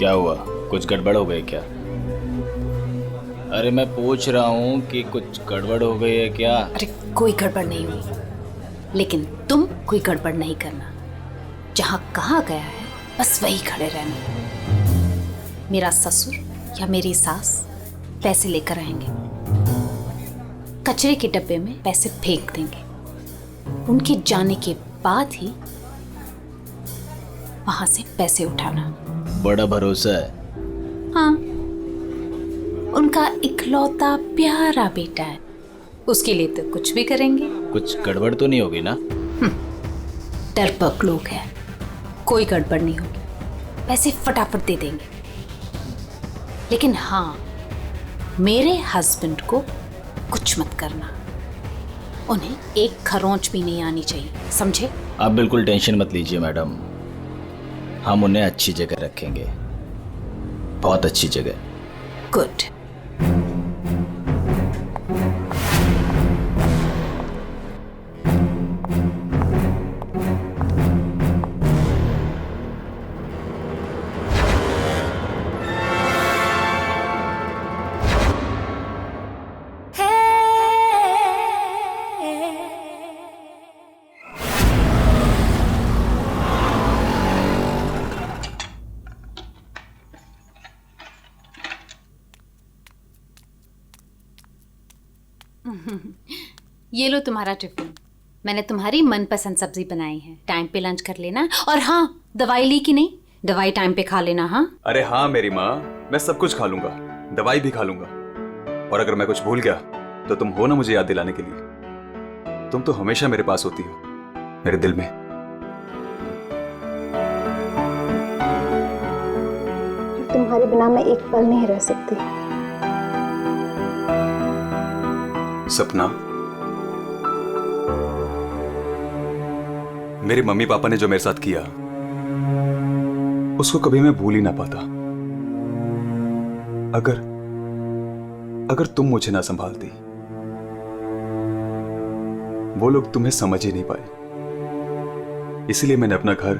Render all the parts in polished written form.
क्या हुआ, कुछ गड़बड़ हो गई क्या? अरे मैं पूछ रहा हूँ कि कुछ गड़बड़ हो गई है क्या? अरे कोई गड़बड़ नहीं हुई, लेकिन तुम कोई गड़बड़ नहीं करना। जहाँ कहा गया है बस वही खड़े रहना। मेरा ससुर या मेरी सास पैसे लेकर आएंगे, कचरे के डब्बे में पैसे फेंक देंगे। उनके जाने के बाद ही वहां से पैसे उठाना। बड़ा भरोसा है। हाँ, उनका इकलौता प्यारा बेटा है, उसके लिए तो कुछ भी करेंगे। कुछ गड़बड़ तो नहीं होगी ना? डरपोक लोग हैं, कोई गड़बड़ नहीं होगी, पैसे फटाफट दे देंगे। लेकिन हाँ, मेरे हस्बैंड को कुछ मत करना, उन्हें एक खरोंच भी नहीं आनी चाहिए, समझे? आप बिल्कुल टेंशन मत लीजिए मैडम, हम उन्हें अच्छी जगह रखेंगे, बहुत अच्छी जगह। गुड। ये लो तुम्हारा टिफिन, मैंने तुम्हारी मनपसंद सब्जी बनाई है। टाइम पे लंच कर लेना। और हाँ, दवाई ली कि नहीं? दवाई टाइम पे खा लेना। हाँ अरे हाँ मेरी माँ, मैं सब कुछ खा लूंगा, दवाई भी खा लूंगा। और अगर मैं कुछ भूल गया तो तुम हो ना मुझे याद दिलाने के लिए। तुम तो हमेशा मेरे पास होती हो, मेरे दिल में। तुम्हारे बिना मैं एक पल नहीं रह सकती। सपना, मेरे मम्मी पापा ने जो मेरे साथ किया उसको कभी मैं भूल ही ना पाता। अगर तुम मुझे ना संभालती, वो लोग तुम्हें समझ ही नहीं पाए। इसलिए मैंने अपना घर,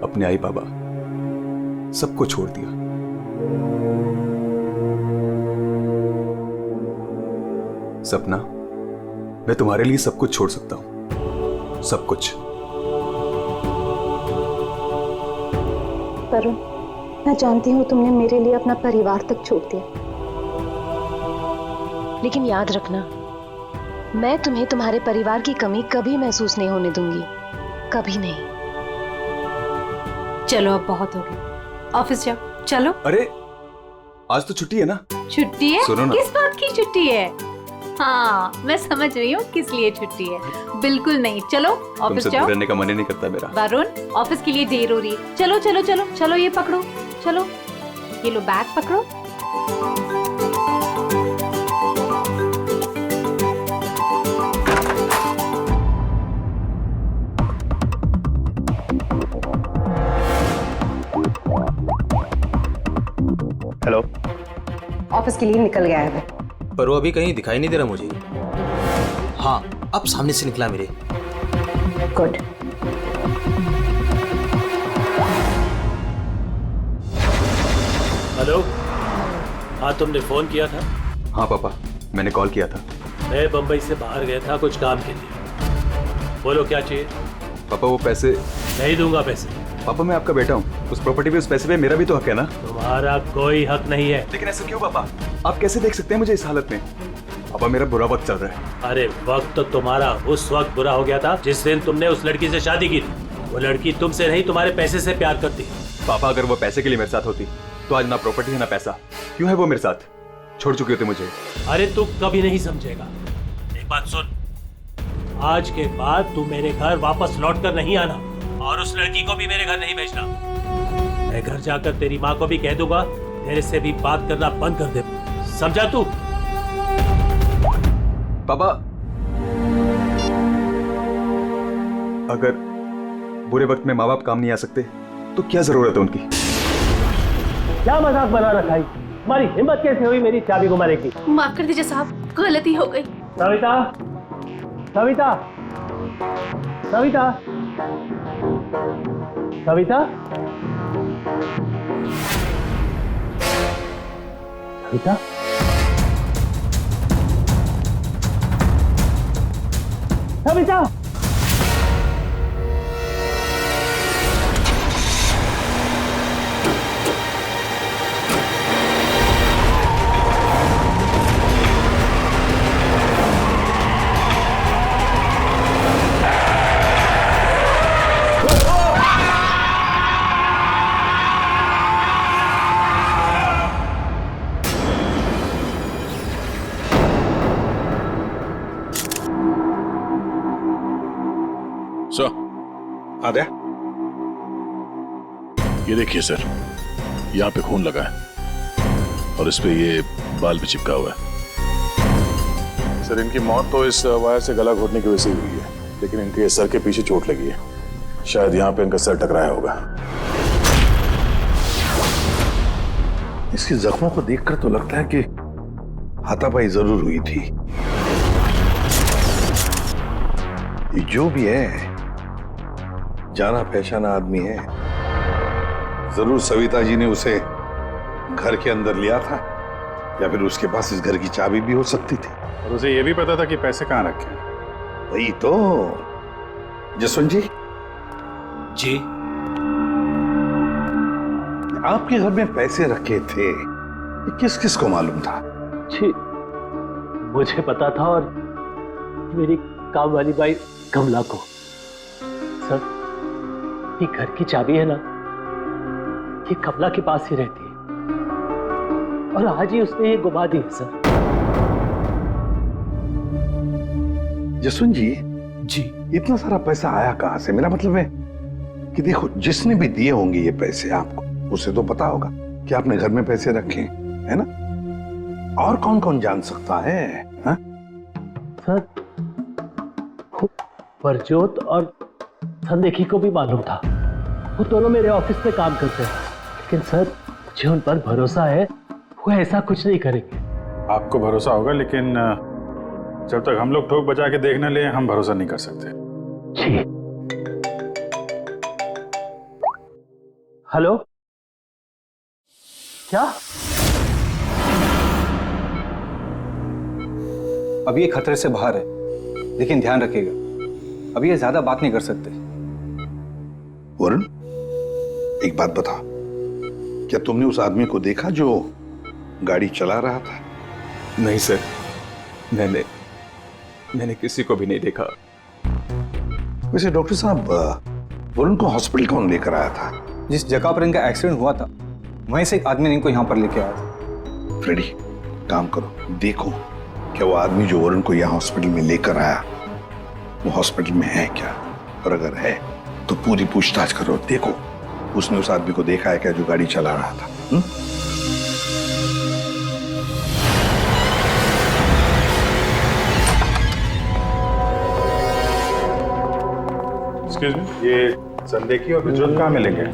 अपने आई बाबा सबको छोड़ दिया। सपना, मैं तुम्हारे लिए सब कुछ छोड़ सकता हूं, सब कुछ। वरुण, मैं जानती हूँ तुमने मेरे लिए अपना परिवार तक छोड़ दिया, लेकिन याद रखना, मैं तुम्हें तुम्हारे परिवार की कमी कभी महसूस नहीं होने दूंगी, कभी नहीं। चलो अब बहुत हो गया, ऑफिस जाओ। चलो। अरे आज तो छुट्टी है ना? छुट्टी है? सुनो ना। किस बात की छुट्टी है? हाँ, मैं समझ रही हूँ किस लिए छुट्टी है। बिल्कुल नहीं, चलो ऑफिस तुमसे जाओ। दूर रहने का मन ही नहीं करता मेरा। वरुण, ऑफिस के लिए देर हो रही है। चलो चलो चलो चलो, ये पकड़ो, चलो ये लो बैग पकड़ो। हेलो। ऑफिस के लिए निकल गया है वो। पर वो अभी कहीं दिखाई नहीं दे रहा मुझे। हाँ, अब सामने से निकला मेरे। गुड। हेलो। हाँ, तुमने फोन किया था? हाँ पापा, मैंने कॉल किया था। मैं बंबई से बाहर गया था कुछ काम के लिए। बोलो क्या चाहिए? पापा वो पैसे। नहीं दूंगा पैसे। पापा मैं आपका बेटा हूँ, उस प्रॉपर्टी पे, उस पैसे पे मेरा भी तो हक है ना? तुम्हारा कोई हक नहीं है। लेकिन ऐसा क्यों पापा? आप कैसे देख सकते हैं मुझे इस हालत में? पापा मेरा बुरा वक्त चल रहा है। अरे वक्त तो तुम्हारा उस वक्त बुरा हो गया था जिस दिन तुमने उस लड़की से शादी की थी। वो लड़की तुमसे नहीं तुम्हारे पैसे से प्यार करती। पापा अगर वो पैसे के लिए मेरे साथ होती तो आज ना प्रॉपर्टी है ना पैसा। क्यों है वो मेरे साथ? छोड़ चुके होते मुझे। अरे तू कभी नहीं समझेगा। एक बात सुन, आज के बाद तू मेरे घर वापस लौट कर नहीं आना और उस लड़की को भी मेरे घर नहीं भेजना। मैं घर जाकर तेरी माँ को भी कह दूंगा तेरे से भी बात करना बंद कर दे, समझा तू? पापा अगर बुरे वक्त में माँ बाप काम नहीं आ सकते तो क्या जरूरत है उनकी? क्या मजाक बना रखा है? तुम्हारी हिम्मत कैसे हुई मेरी चाबी घुमाने की? माफ कर दीजिए साहब, गलती हो गई। सविता, सविता, सविता, सविता। सविता, सविता, आद्या, ये देखिए सर, यहाँ पे खून लगा है और इस पे ये बाल भी चिपका हुआ है। सर इनकी मौत तो इस वायर से गला घोटने की वजह से हुई है, लेकिन इनके सर के पीछे चोट लगी है। शायद यहाँ पे इनका सर टकराया होगा। इसके जख्मों को देखकर तो लगता है कि हाथापाई जरूर हुई थी। ये जो भी है जाना पहचाना आदमी है। जरूर सविता जी ने उसे घर के अंदर लिया था, या फिर उसके पास इस घर की चाबी भी हो सकती थी। और उसे यह भी पता था कि पैसे कहाँ रखे हैं। वही तो। जसवंत जी, जी आपके घर में पैसे रखे थे, ये किस किस को मालूम था? जी मुझे पता था और मेरी काम वाली बाई कमला को। सर ये घर की चाबी है ना, ये कमला के पास ही रहती है और आज ही उसने ये गुमा दी है सर। जसवंत जी, जी इतना सारा पैसा आया कहां से? मेरा मतलब है कि देखो, जिसने भी दिए होंगे ये पैसे आपको, उसे तो पता होगा कि आपने घर में पैसे रखे हैं, है ना? और कौन कौन जान सकता है? हा? सर परजोत और संदेखी को भी मालूम था, वो दोनों मेरे ऑफिस में काम करते हैं, लेकिन सर मुझे उन पर भरोसा है, वो ऐसा कुछ नहीं करेंगे। आपको भरोसा होगा, लेकिन जब तक हम लोग ठोक बजा के देख न ले, हम भरोसा नहीं कर सकते। जी। हेलो, क्या? अभी ये खतरे से बाहर है, लेकिन ध्यान रखिएगा, अभी ये ज्यादा बात नहीं कर सकते। वरुण, एक बात बता, क्या तुमने उस आदमी को देखा जो गाड़ी चला रहा था? नहीं सर, मैंने किसी को भी नहीं देखा। वैसे डॉक्टर साहब, वरुण को हॉस्पिटल कौन लेकर आया था? जिस जगह पर इनका एक्सीडेंट हुआ था, वहीं से एक आदमी ने इनको यहाँ पर लेके आया था। फ्रेडी, काम करो, देखो क्या वो आदमी जो वरुण को यहाँ हॉस्पिटल में लेकर आया, वो हॉस्पिटल में है क्या? और अगर है तो पूरी पूछताछ करो, देखो उसने उस आदमी को देखा है क्या जो गाड़ी चला रहा था। एक्सक्यूज मी, ये संदेखी और प्रज्वल कहाँ मिलेंगे?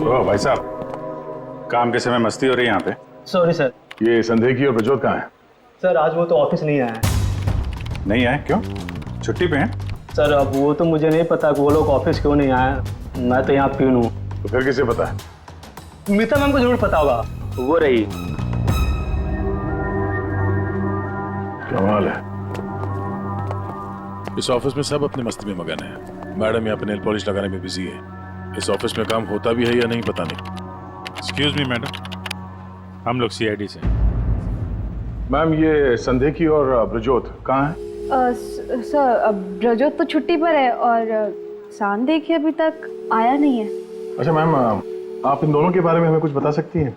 ओह भाई साहब, काम के समय मस्ती हो रही है यहाँ पे। Sorry sir. ये संदेखी और प्रज्वल कहाँ है? सर आज वो तो ऑफिस नहीं आया है। नहीं आए? क्यों? छुट्टी पे हैं? सर अब वो तो मुझे नहीं पता कि वो लोग ऑफिस क्यों नहीं आए। मैं तो यहाँ प्यून हूँ। तो फिर किसे पता है? मीता मैम को जरूर पता होगा, वो रही। कमाल है। इस ऑफिस में सब अपनी मस्ती में मगन है। मैडम यहाँ पे नेल पॉलिश लगाने में बिजी है। इस ऑफिस में काम होता भी है या नहीं पता नहीं। एक्सक्यूज मी मैडम, हम लोग सीआईडी से। मैम ये संदेखी और ब्रजोत कहाँ हैं? सर ब्रजोत तो छुट्टी पर है और सांदेखी अभी तक आया नहीं है। अच्छा मैम, आप इन दोनों के बारे में हमें कुछ बता सकती हैं?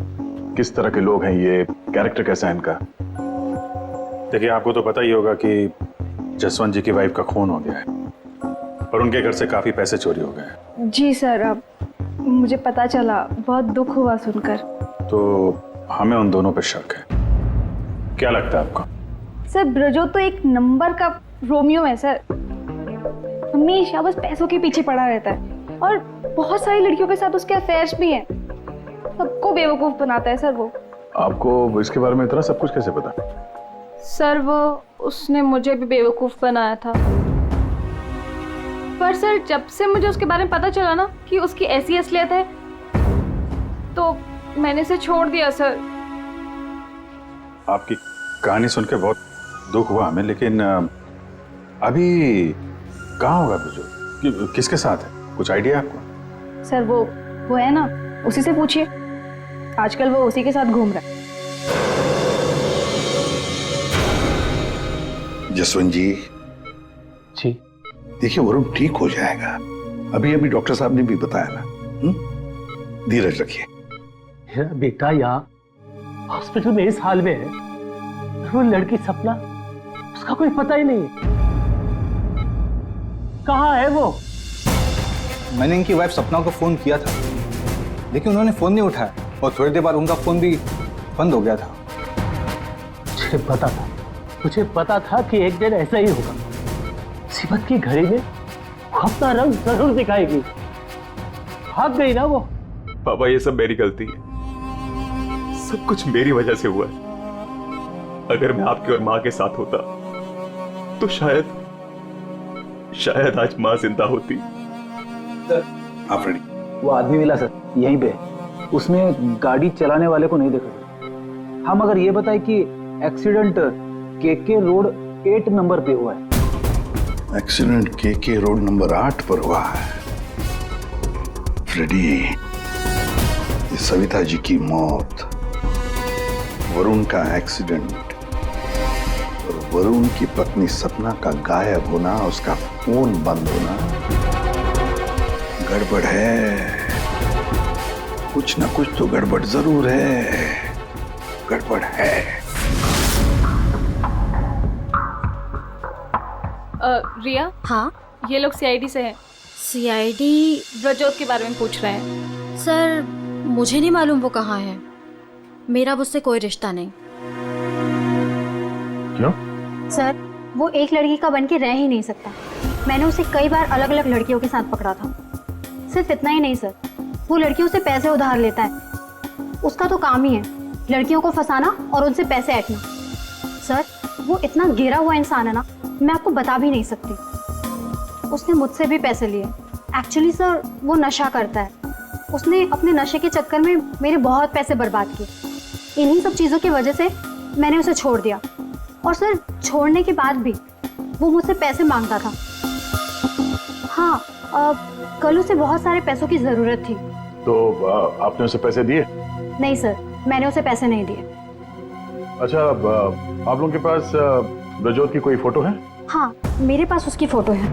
किस तरह के लोग हैं ये, कैरेक्टर कैसा है इनका? देखिए आपको तो पता ही होगा कि जसवंत जी की वाइफ का खून हो गया है और उनके घर से काफी पैसे चोरी हो गए हैं। जी सर, अब मुझे पता चला, बहुत दुख हुआ सुनकर। तो हमें उन दोनों पे शक है। क्या लगता है आपको? सर ब्रजोत तो एक नंबर का रोमियो है सर, हमेशा बस पैसों के पीछे पड़ा रहता है और बहुत सारी लड़कियों के साथ उसके अफेयर्स भी हैं। सबको बेवकूफ बनाता है सर वो। आपको इसके बारे में इतना सब कुछ कैसे पता? सर वो उसने मुझे भी बेवकूफ बनाया था। पर सर जब से मुझे उसके बारे में पता चला ना कि उसकी ऐसी असलियत है तो मैंने इसे छोड़ दिया सर। आपकी कहानी सुन के बहुत दुख हुआ हमें, लेकिन अभी कहाँ होगा ब्रजोत? किसके साथ है? कुछ आइडिया आपको? सर वो है ना, उसी से पूछिए। आजकल वो उसी के साथ घूम रहा है। जसवंत जी देखिए, वरुण ठीक हो जाएगा। अभी अभी डॉक्टर साहब ने भी बताया ना। धीरज रखिए। मेरा बेटा यहाँ हॉस्पिटल में इस हाल में है, वो लड़की सपना, उसका कोई पता ही नहीं। कहाँ है वो? मैंने इनकी वाइफ सपना को फोन किया था, लेकिन उन्होंने फोन नहीं उठाया और थोड़ी देर बाद उनका फोन भी बंद हो गया था। मुझे पता था कि एक दिन ऐसा ही होगा। मुसीबत की घड़ी में वो अपना रंग जरूर दिखाएगी। भाग गई ना वो। पापा ये सब मेरी गलती है, सब कुछ मेरी वजह से हुआ है। अगर मैं आपकी और माँ के साथ होता तो शायद आज माँ जिंदा होती। आप रेडी? वो आदमी मिला सर, यहीं पे। उसने गाड़ी चलाने वाले को नहीं देखा। हम अगर ये बताए कि एक्सीडेंट केके रोड 8 नंबर पे हुआ है। एक्सीडेंट केके रोड नंबर 8 पर हुआ है। फ्रेडी, ये सविता जी की मौत, वरुण का एक्सीडेंट और वरुण की पत्नी सपना का गायब होना, उसका फोन बंद होना, गड़बड़ है। कुछ ना कुछ तो गड़बड़ जरूर है। गड़बड़ है। रिया, हाँ ये लोग सीआईडी से हैं। सीआईडी? ब्रजोत के बारे में पूछ रहे हैं। सर मुझे नहीं मालूम वो कहाँ है। मेरा उससे कोई रिश्ता नहीं। क्यों? सर वो एक लड़की का बन के रह ही नहीं सकता। मैंने उसे कई बार अलग अलग लड़कियों के साथ पकड़ा था। सिर्फ इतना ही नहीं सर, वो लड़कियों से पैसे उधार लेता है। उसका तो काम ही है लड़कियों को फंसाना और उनसे पैसे ऐंठना। सर वो इतना गिरा हुआ इंसान है ना, मैं आपको बता भी नहीं सकती। उसने मुझसे भी पैसे लिए। एक्चुअली सर वो नशा करता है। उसने अपने नशे के चक्कर में मेरे बहुत पैसे बर्बाद किए। इन्हीं सब चीज़ों की वजह से मैंने उसे छोड़ दिया। और सर छोड़ने के बाद भी वो मुझसे पैसे मांगता था। हाँ, कल उसे बहुत सारे पैसों की ज़रूरत थी। तो आपने उसे पैसे दिए? नहीं सर, मैंने उसे पैसे नहीं दिए। अच्छा, आप लोगों के पास ब्रजोत की कोई फोटो है? हाँ, मेरे पास उसकी फोटो है।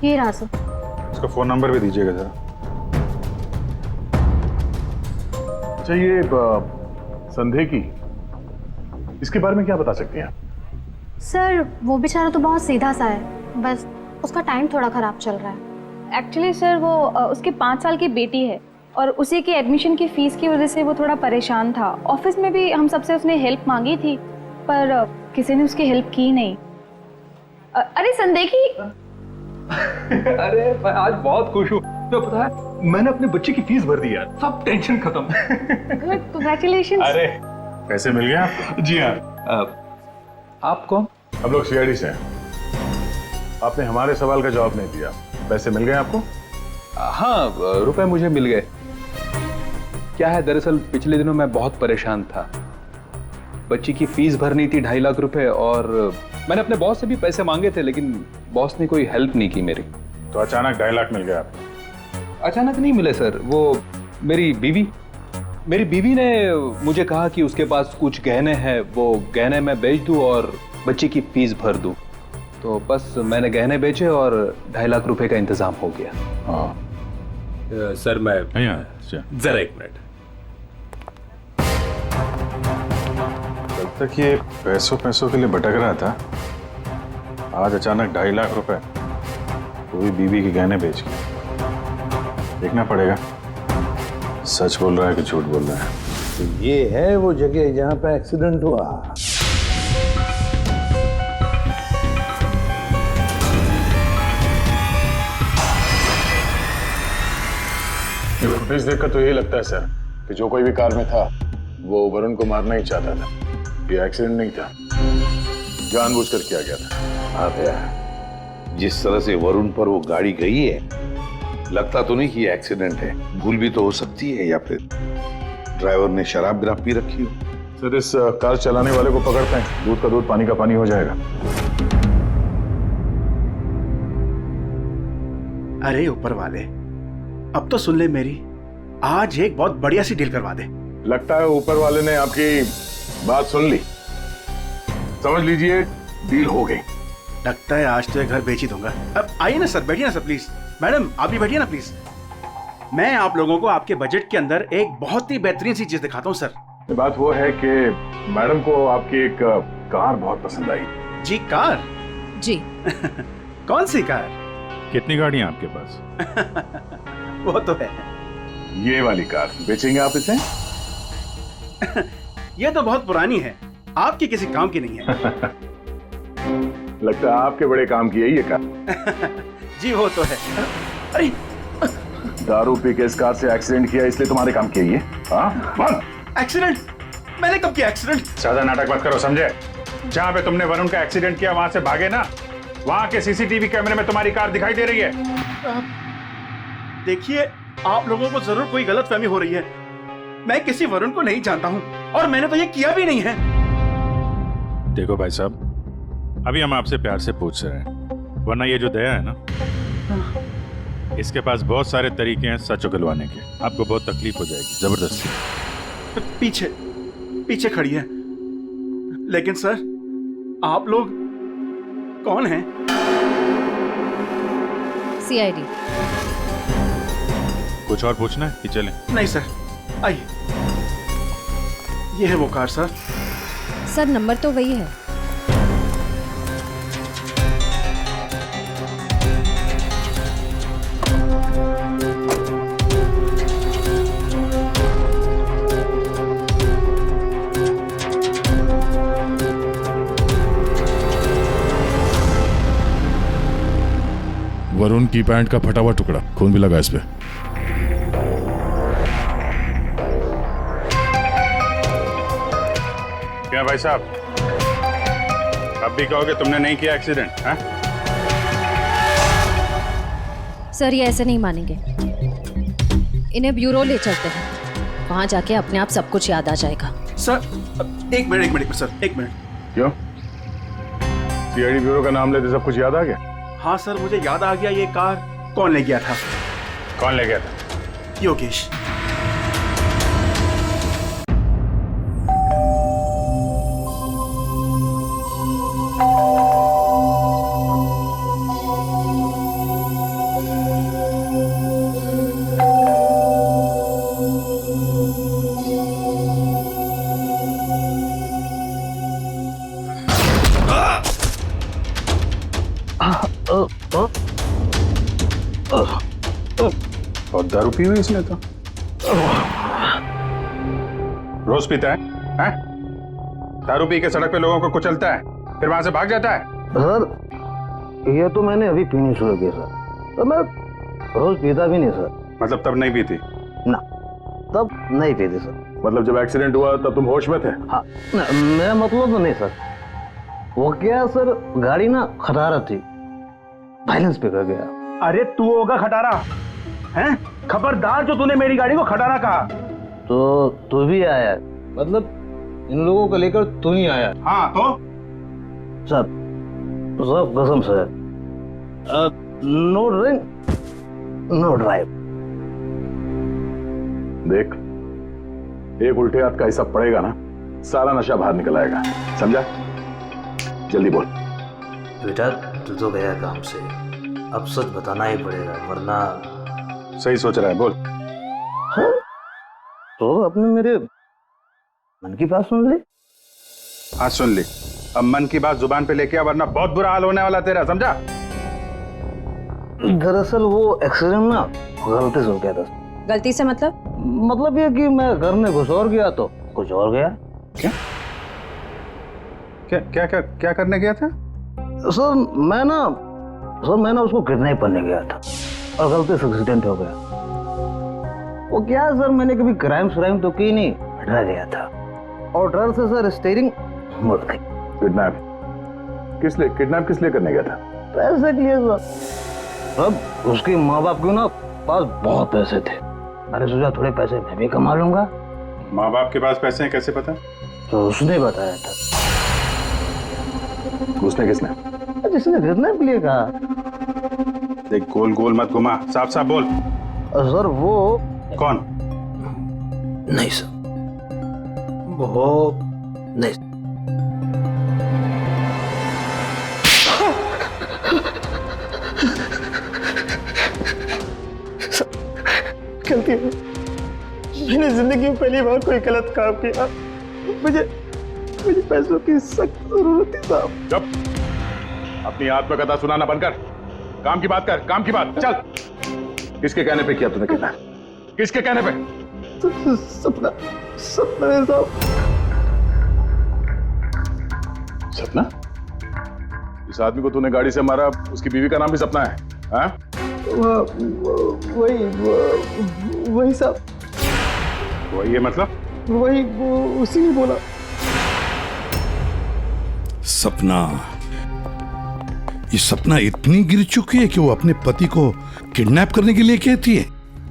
ये रहा सर। उसका फोन नंबर भी दीजिएगा जरा। अच्छा, ये संदेह की, इसके बारे में क्या बता सकते हैं? सर वो बेचारा तो बहुत सीधा सा है, बस उसका टाइम थोड़ा खराब चल रहा है। एक्चुअली सर वो उसके 5 साल की बेटी है और उसी की एडमिशन की फीस की वजह से वो थोड़ा परेशान था। ऑफिस में भी हम सबसे उसने हेल्प मांगी थी, पर किसी ने उसकी हेल्प की नहीं। अरे संदेखी। अरे मैं आज बहुत खुश हूँ। तो पता है, मैंने अपने बच्चे की फीस भर दी यार, सब टेंशन खत्म। कांग्रेचुलेशंस। अरे पैसे मिल गए आपको? जी हाँ। आप कौन? हम लोग सीआईडी से हैं। आपने हमारे सवाल का जवाब नहीं दिया। पैसे मिल गए आपको? हाँ, रुपए मुझे मिल गए। क्या है, दरअसल पिछले दिनों मैं बहुत परेशान था। बच्ची की फीस भरनी थी 2.5 लाख रुपए, और मैंने अपने बॉस से भी पैसे मांगे थे, लेकिन बॉस ने कोई हेल्प नहीं की मेरी। तो अचानक 2.5 लाख मिल गया आपको? अचानक नहीं मिले सर, वो मेरी बीवी ने मुझे कहा कि उसके पास कुछ गहने हैं, वो गहने मैं बेच दूं और बच्ची की फीस भर दूं। तो बस मैंने गहने बेचे और 2.5 लाख रुपए का इंतजाम हो गया। हाँ सर मैं जरा 1 मिनट। जब तक ये पैसों के लिए भटक रहा था, आज अचानक 2.5 लाख रुपए, वो भी बीवी के गहने बेच के। देखना पड़ेगा सच बोल रहा है कि झूठ बोल रहा है। तो ये है वो जगह जहां पे एक्सीडेंट हुआ। ये फुटेज देखकर तो यही लगता है सर कि जो कोई भी कार में था वो वरुण को मारना ही चाहता था। ये एक्सीडेंट नहीं था, जानबूझकर किया गया था। हाँ भैया, जिस तरह से वरुण पर वो गाड़ी गई है, लगता तो नहीं कि ये एक्सीडेंट है। भूल भी तो हो सकती है, या फिर ड्राइवर ने शराब गिराब पी रखी हो। सर इस कार चलाने वाले को पकड़ते हैं, दूध का दूध पानी का पानी हो जाएगा। अरे ऊपर वाले, अब तो सुन ले मेरी, आज एक बहुत बढ़िया सी डील करवा दे। लगता है ऊपर वाले ने आपकी बात सुन ली। समझ लीजिए डील हो गई। लगता है आज तो ये घर बेच ही दूंगा। अब आइए ना सर, बैठिए ना सर प्लीज। मैडम आप भी बैठिए ना प्लीज। मैं आप लोगों को आपके बजट के अंदर एक बहुत ही बेहतरीन सी चीज दिखाता हूँ सर। बात वो है कि मैडम को आपकी एक कार बहुत पसंद आई। जी कार? जी। कौन सी कार? कितनी गाड़ियां आपके पास? वो तो है। ये वाली कार बेचेंगे आप इसे? ये तो बहुत पुरानी है, आपकी किसी काम की नहीं है। लगता है आपके बड़े काम की है ये कार। जी वो तो है। अरे दारू पी के इस कार से एक्सीडेंट किया इसलिए तुम्हारे काम की है ये? हाँ? एक्सीडेंट? मैंने कब किया एक्सीडेंट? ज्यादा नाटक मत करो, समझे? जहाँ पे तुमने वरुण का एक्सीडेंट किया वहां से भागे ना, वहां के सीसीटीवी कैमरे में तुम्हारी कार दिखाई दे रही है। देखिए, आप लोगों को जरूर कोई गलतफहमी हो रही है। मैं किसी वरुण को नहीं जानता हूं और मैंने तो ये किया भी नहीं है। देखो भाई साहब, अभी हम आपसे प्यार से पूछ रहे हैं, वरना ये जो दया है ना, इसके पास बहुत सारे तरीके हैं सच उगलवाने के। आपको बहुत तकलीफ हो जाएगी जबरदस्ती। पीछे पीछे खड़ी है। लेकिन सर, आप लोग कौन हैं? सीआईडी। कुछ और पूछना है कि चलें? नहीं सर, आइए। ये है वो कार सर। सर नंबर तो वही है। वरुण की पैंट का फटा हुआ टुकड़ा, खून भी लगा इस पे। क्या भाई साहब, अब भी कहोगे तुमने नहीं किया एक्सीडेंट? सर ये ऐसे नहीं मानेंगे, इन्हें ब्यूरो ले चलते हैं, वहां जाके अपने आप सब कुछ याद आ जाएगा। सर एक मिनट सर, एक मिनट। क्यों? सीआईडी ब्यूरो का नाम लेते सब कुछ याद आ गया? हाँ सर, मुझे याद आ गया। ये कार कौन ले गया था? कौन ले गया था? योगेश। और दारू पी हुई इसने तो। रोज पीता है? हैं? दारू पी के सड़क पे लोगों को कुचलता है, फिर वहां से भाग जाता है। सर ये तो मैंने अभी पीनी शुरू की सर, तो मैं रोज पीता भी नहीं सर। मतलब तब नहीं पीती? ना, तब नहीं पीती सर। मतलब जब एक्सीडेंट हुआ तब तुम होश में थे? हाँ, मेरा मतलब तो नहीं सर। वो क्या सर, गाड़ी ना खटारा थी, बैलेंस पे कर गया। अरे तू होगा खटारा हैं? खबरदार जो तूने मेरी गाड़ी को खटारा कहा। तो तू भी आया, मतलब इन लोगों को लेकर तू ही आया? हाँ तो सब कसम से। No drink no drive. देख, एक उल्टे हाथ का हिसाब पड़ेगा ना, सारा नशा बाहर निकल आएगा, समझा? जल्दी बोल। बेटा तू तो गया काम से, अब सच बताना ही पड़ेगा वरना। सही सोच रहा है, बोल। हाँ? तो आपने मेरे मन की बात सुन ली? हाँ सुन ली। अब मन की बात जुबान पे लेके आ, वरना बहुत बुरा हाल होने वाला तेरा, समझा? दरअसल वो एक्सीडेंट ना गलती से हो गया था। गलती से मतलब ये कि मैं घर में घुस और गया तो कुछ और गया। क्या क्या क्या क्या, क्या करने गया था? सर मैं ना उसको किडनैप करने गया था और गलती से एक्सीडेंट हो गया। वो क्या सर, मैंने कभी क्राइम तो की नहीं, डर गया था और डर से सर स्टीयरिंग मुड़ गई। किडनैप किस लिए करने गया था? पैसे के लिए सर। सब उसके माँ बाप के ना पास बहुत पैसे थे। मैंने सोचा थोड़े पैसे मैं भी कमा लूंगा। माँ बाप के पास पैसे हैं कैसे पता? तो उसने बताया था। उसने किसने? जिसने गिरने के लिए कहा। देख गोल गोल मत घुमा, साफ साफ बोल। सर वो कौन? नहीं सर, वो नहीं। गलती है, मैंने जिंदगी में पहली बार कोई गलत काम किया। मुझे पैसों की सख्त जरूरत थी साहब। चुप, अपनी आत्मकथा सुनाना बंद कर, काम की बात कर, काम की बात। चल, किसके कहने पे किया तूने कहना? किसके कहने पे? सपना है साहब। सपना? इस आदमी को तूने गाड़ी से मारा, उसकी बीवी का नाम भी सपना है? हाँ? वही साहब। वही है मतलब? वही उसी ने बोला। सपना, ये सपना इतनी गिर चुकी है कि वो अपने पति को किडनैप करने के लिए कहती है।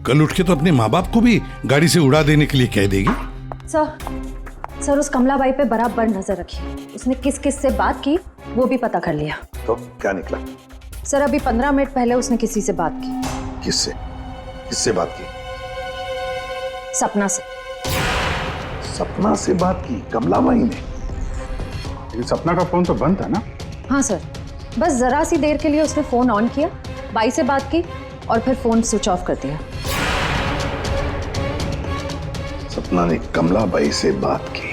कल उठ के तो अपने माँ बाप को भी गाड़ी से उड़ा देने के लिए कह देगी। सर उस कमलाबाई पे बराबर नजर रखिए। उसने किस किस से बात की वो भी पता कर लिया। तो क्या निकला? सर अभी 15 मिनट पहले उसने किसी से बात की। किससे? किससे बात की? सपना से। सपना से बात की कमलाबाई ने? लेकिन सपना का फोन तो बंद था ना? हाँ सर, बस जरा सी देर के लिए उसने फोन ऑन किया, बाई से बात की और फिर फोन स्विच ऑफ कर दिया। सपना ने कमलाबाई से बात की।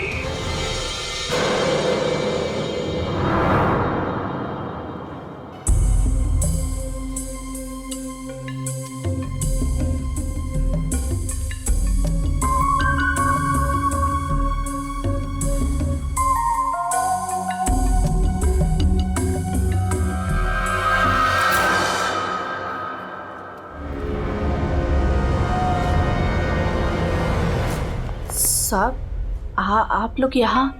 साहब, आप लोग यहाँ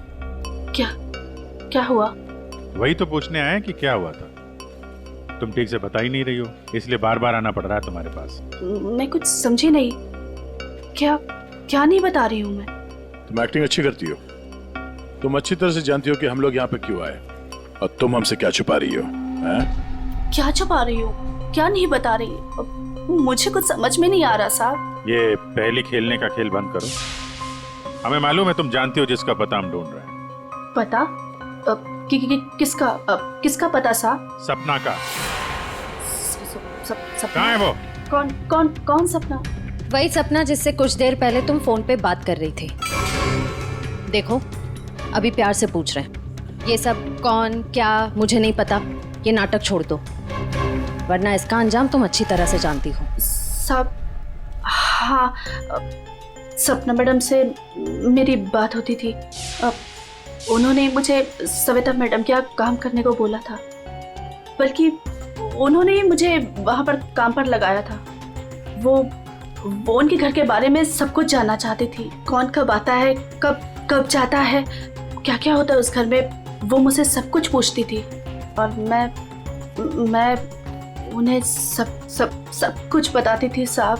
क्या हुआ? वही तो पूछने आए कि क्या हुआ था। तुम ठीक से बता ही नहीं रही हो, इसलिए बार बार आना पड़ रहा है तुम्हारे पास। मैं कुछ समझी नहीं। क्या नहीं बता रही हूँ मैं। तुम एक्टिंग अच्छी करती हो। तुम अच्छी तरह से जानती हो कि हम लोग यहाँ पे क्यों आए, और तुम हमसे क्या छुपा रही हो? क्या छुपा रही हो? क्या नहीं बता रही? मुझे कुछ समझ में नहीं आ रहा साहब। ये पहले खेलने का खेल बंद करो। हमें मालूम है तुम जानती हो जिसका पता हम ढूंढ रहे हैं। पता? किसका पता साहब? सपना का। सपना? कहाँ है वो? कौन सपना? वही सपना जिससे कुछ देर पहले तुम फोन पे बात कर रही थी। देखो अभी प्यार से पूछ रहे हैं। ये सब कौन क्या मुझे नहीं पता, ये नाटक छोड़ दो, वरना इसका अंजाम तुम अच्छी तरह से जानती हो। साहब, हाँ, सपना मैडम से मेरी बात होती थी। उन्होंने मुझे सविता मैडम के यहाँ काम करने को बोला था, बल्कि उन्होंने ही मुझे वहाँ पर काम पर लगाया था। वो उनके घर के बारे में सब कुछ जानना चाहती थी। कौन कब आता है, कब जाता है, क्या क्या होता है उस घर में, वो मुझसे सब कुछ पूछती थी। और मैं उन्हें सब कुछ बताती थी साहब।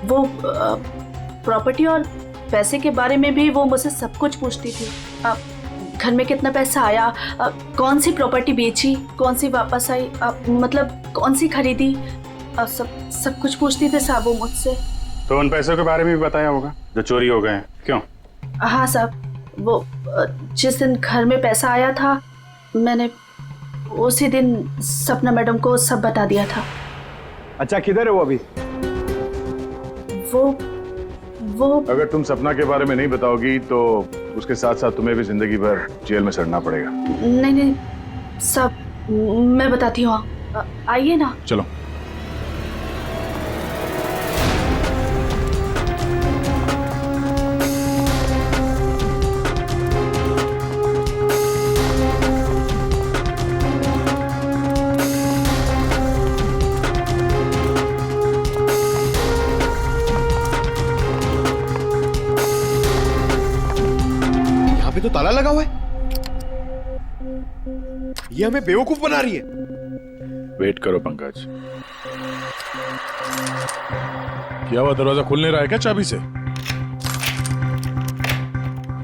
वो प्रॉपर्टी और पैसे के बारे में भी वो मुझसे सब कुछ पूछती थी। घर में कितना पैसा आया, कौन सी प्रॉपर्टी बेची, कौन सी वापस आई, मतलब कौन सी खरीदी, सब कुछ पूछती थी साहब वो मुझसे। तो उन पैसों के बारे में भी बताया होगा जो चोरी हो गए हैं, क्यों? हाँ साहब, वो जिस दिन घर में पैसा आया था मैंने उसी दिन सपना मैडम को सब बता दिया था। अच्छा, किधर है वो अभी? वो अगर तुम सपना के बारे में नहीं बताओगी तो उसके साथ साथ तुम्हें भी जिंदगी भर जेल में सड़ना पड़ेगा। नहीं सब मैं बताती हूँ, आइए ना। चलो। तो ताला लगा हुआ है। ये हमें बेवकूफ बना रही है। वेट करो पंकज। क्या हुआ, दरवाजा खुल नहीं रहा है क्या चाबी से?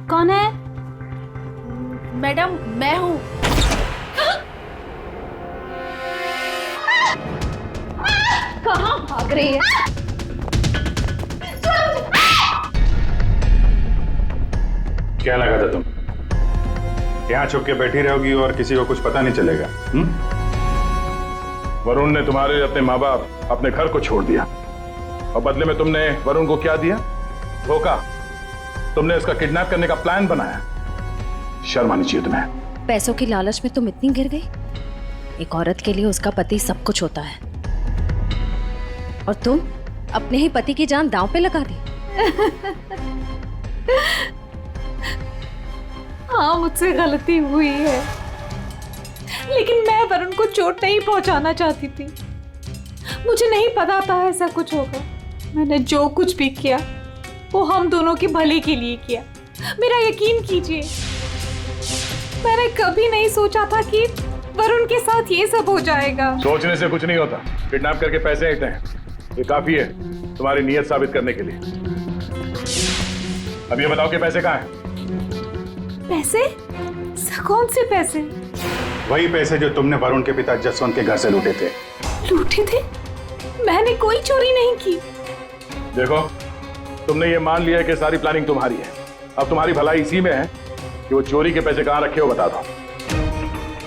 कौन है? मैडम मैं हूँ। कहाँ भाग रही है? क्या लगा था तुम यहाँ छुप के बैठी रहोगी और किसी को कुछ पता नहीं चलेगा? वरुण ने तुम्हारे अपने माँ बाप, अपने घर को छोड़ दिया और बदले में तुमने वरुण को क्या दिया? धोखा। तुमने उसका किडनैप करने का प्लान बनाया। शर्म आनी चाहिए तुम्हें। पैसों की लालच में तुम इतनी गिर गई? एक औरत के लिए उसका पति सब कुछ होता है और तुम अपने ही पति की जान दांव पे लगा दी। हाँ, मुझसे गलती हुई है, लेकिन मैं वरुण को चोट नहीं पहुंचाना चाहती थी। मुझे नहीं पता था ऐसा कुछ होगा। मैंने जो कुछ भी किया वो हम दोनों के भले के लिए किया। मेरा यकीन कीजिए, मैंने कभी नहीं सोचा था कि वरुण के साथ ये सब हो जाएगा। सोचने से कुछ नहीं होता। किडनैप करके पैसे लेते हैं, ये काफी है तुम्हारी नीयत साबित करने के लिए। अब ये बताओ कि पैसे कहाँ हैं? पैसे? कौन से पैसे? वही पैसे जो तुमने वरुण के पिता जसवंत के घर से लूटे थे। लूटे थे? मैंने कोई चोरी नहीं की। देखो, तुमने ये मान लिया कि सारी प्लानिंग तुम्हारी है। अब तुम्हारी भलाई इसी में है कि वो चोरी के पैसे कहाँ रखे हो बता दो,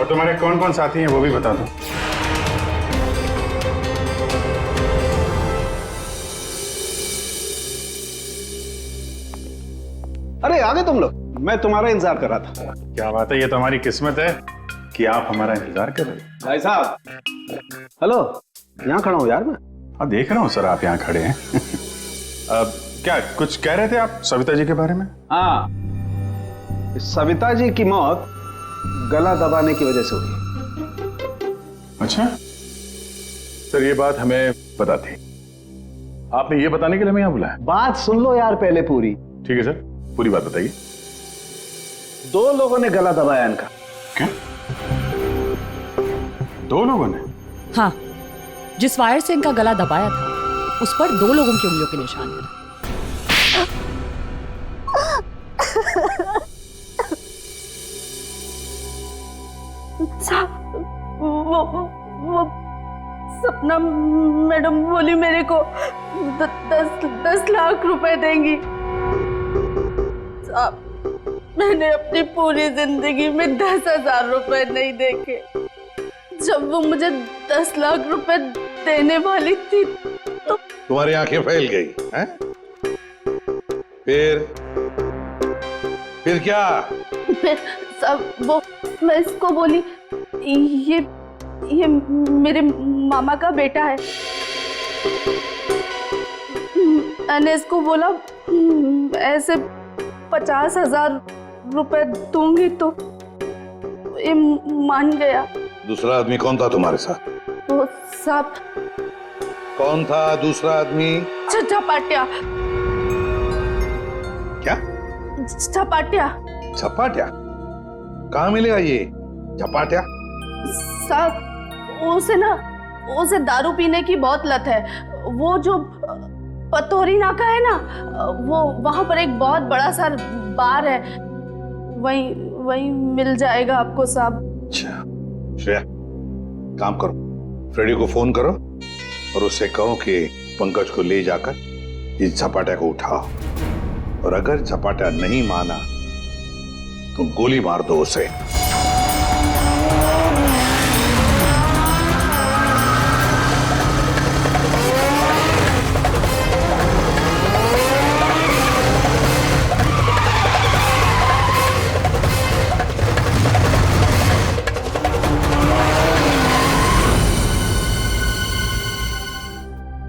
और तुम्हारे कौन कौन साथी हैं वो भी बता दो। अरे आ गए तुम लोग, मैं तुम्हारा इंतजार कर रहा था। क्या बात है, ये तो हमारी किस्मत है कि आप हमारा इंतजार कर रहे हैं। भाई साहब, हेलो, यहाँ खड़ा हूँ यार मैं। हाँ देख रहा हूँ सर, आप यहाँ खड़े हैं। अब क्या कुछ कह रहे थे आप सविता जी के बारे में? हाँ, सविता जी की मौत गला दबाने की वजह से हुई। अच्छा सर, ये बात हमें पता थी। आपने ये बताने के लिए हमें यहाँ बुलाया? बात सुन लो यार पहले पूरी। ठीक है सर, पूरी बात बताइए। 2 लोगों ने गला दबाया इनका। क्या? 2 लोगों ने? हाँ, जिस वायर से इनका गला दबाया था उस पर 2 लोगों की उंगलियों के निशान हैं। वो सपना मैडम बोली मेरे को 10 लाख रुपए देंगी। साहब, मैंने अपनी पूरी जिंदगी में 10,000 रुपए नहीं देखे। जब वो मुझे 10 लाख रुपए देने वाली थी तो तुम्हारी आंखें फैल गई हैं? फिर क्या? फिर सब वो मैं इसको बोली ये मेरे मामा का बेटा है। मैंने इसको बोला ऐसे 50,000 रुपए दूंगी तो ये मान गया। दूसरा आदमी कौन था तुम्हारे साथ? वो सब कौन था दूसरा आदमी? झपाटिया। क्या? झपाटिया। झपाटिया? कहाँ मिलेगा ये झपाटिया? साहब, उसे दारू पीने की बहुत लत है। वो जो पतोरी नाका है ना, वो वहां पर एक बहुत बड़ा सा बार है, वही मिल जाएगा आपको साहब। अच्छा श्रेया, काम करो, फ्रेडी को फोन करो और उससे कहो कि पंकज को ले जाकर इस झपाटा को उठाओ, और अगर झपाटा नहीं माना तो गोली मार दो उसे।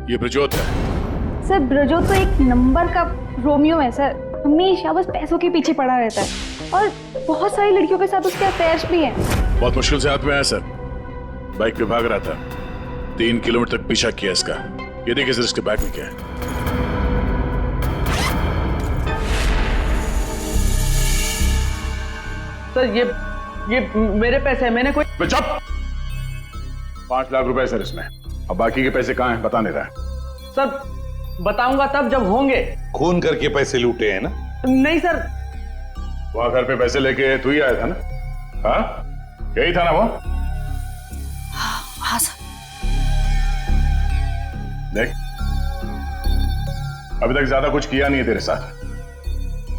ये ब्रजोत है। सर ब्रजोत तो एक नंबर का रोमियो है सर, हमेशा बस पैसों के पीछे पड़ा रहता है और बहुत सारी लड़कियों के साथ उसके अफेयर्स भी हैं। बहुत मुश्किल से हाथ में आया सर, बाइक पे भाग रहा था, 3 किलोमीटर तक पीछा किया इसका। ये देखिए सर, इसके बैग में क्या है। सर ये मेरे पैसे हैं, मैंने कोई। चुप! 5 लाख रुपए सर इसमें। अब बाकी के पैसे कहाँ हैं बता नहीं रहा है। सर बताऊंगा तब जब होंगे। खून करके पैसे लूटे हैं ना? नहीं सर। वहां घर पे पैसे लेके तू ही आया था ना? हाँ यही था ना वो? हाँ सर। देख अभी तक ज्यादा कुछ किया नहीं है तेरे साथ।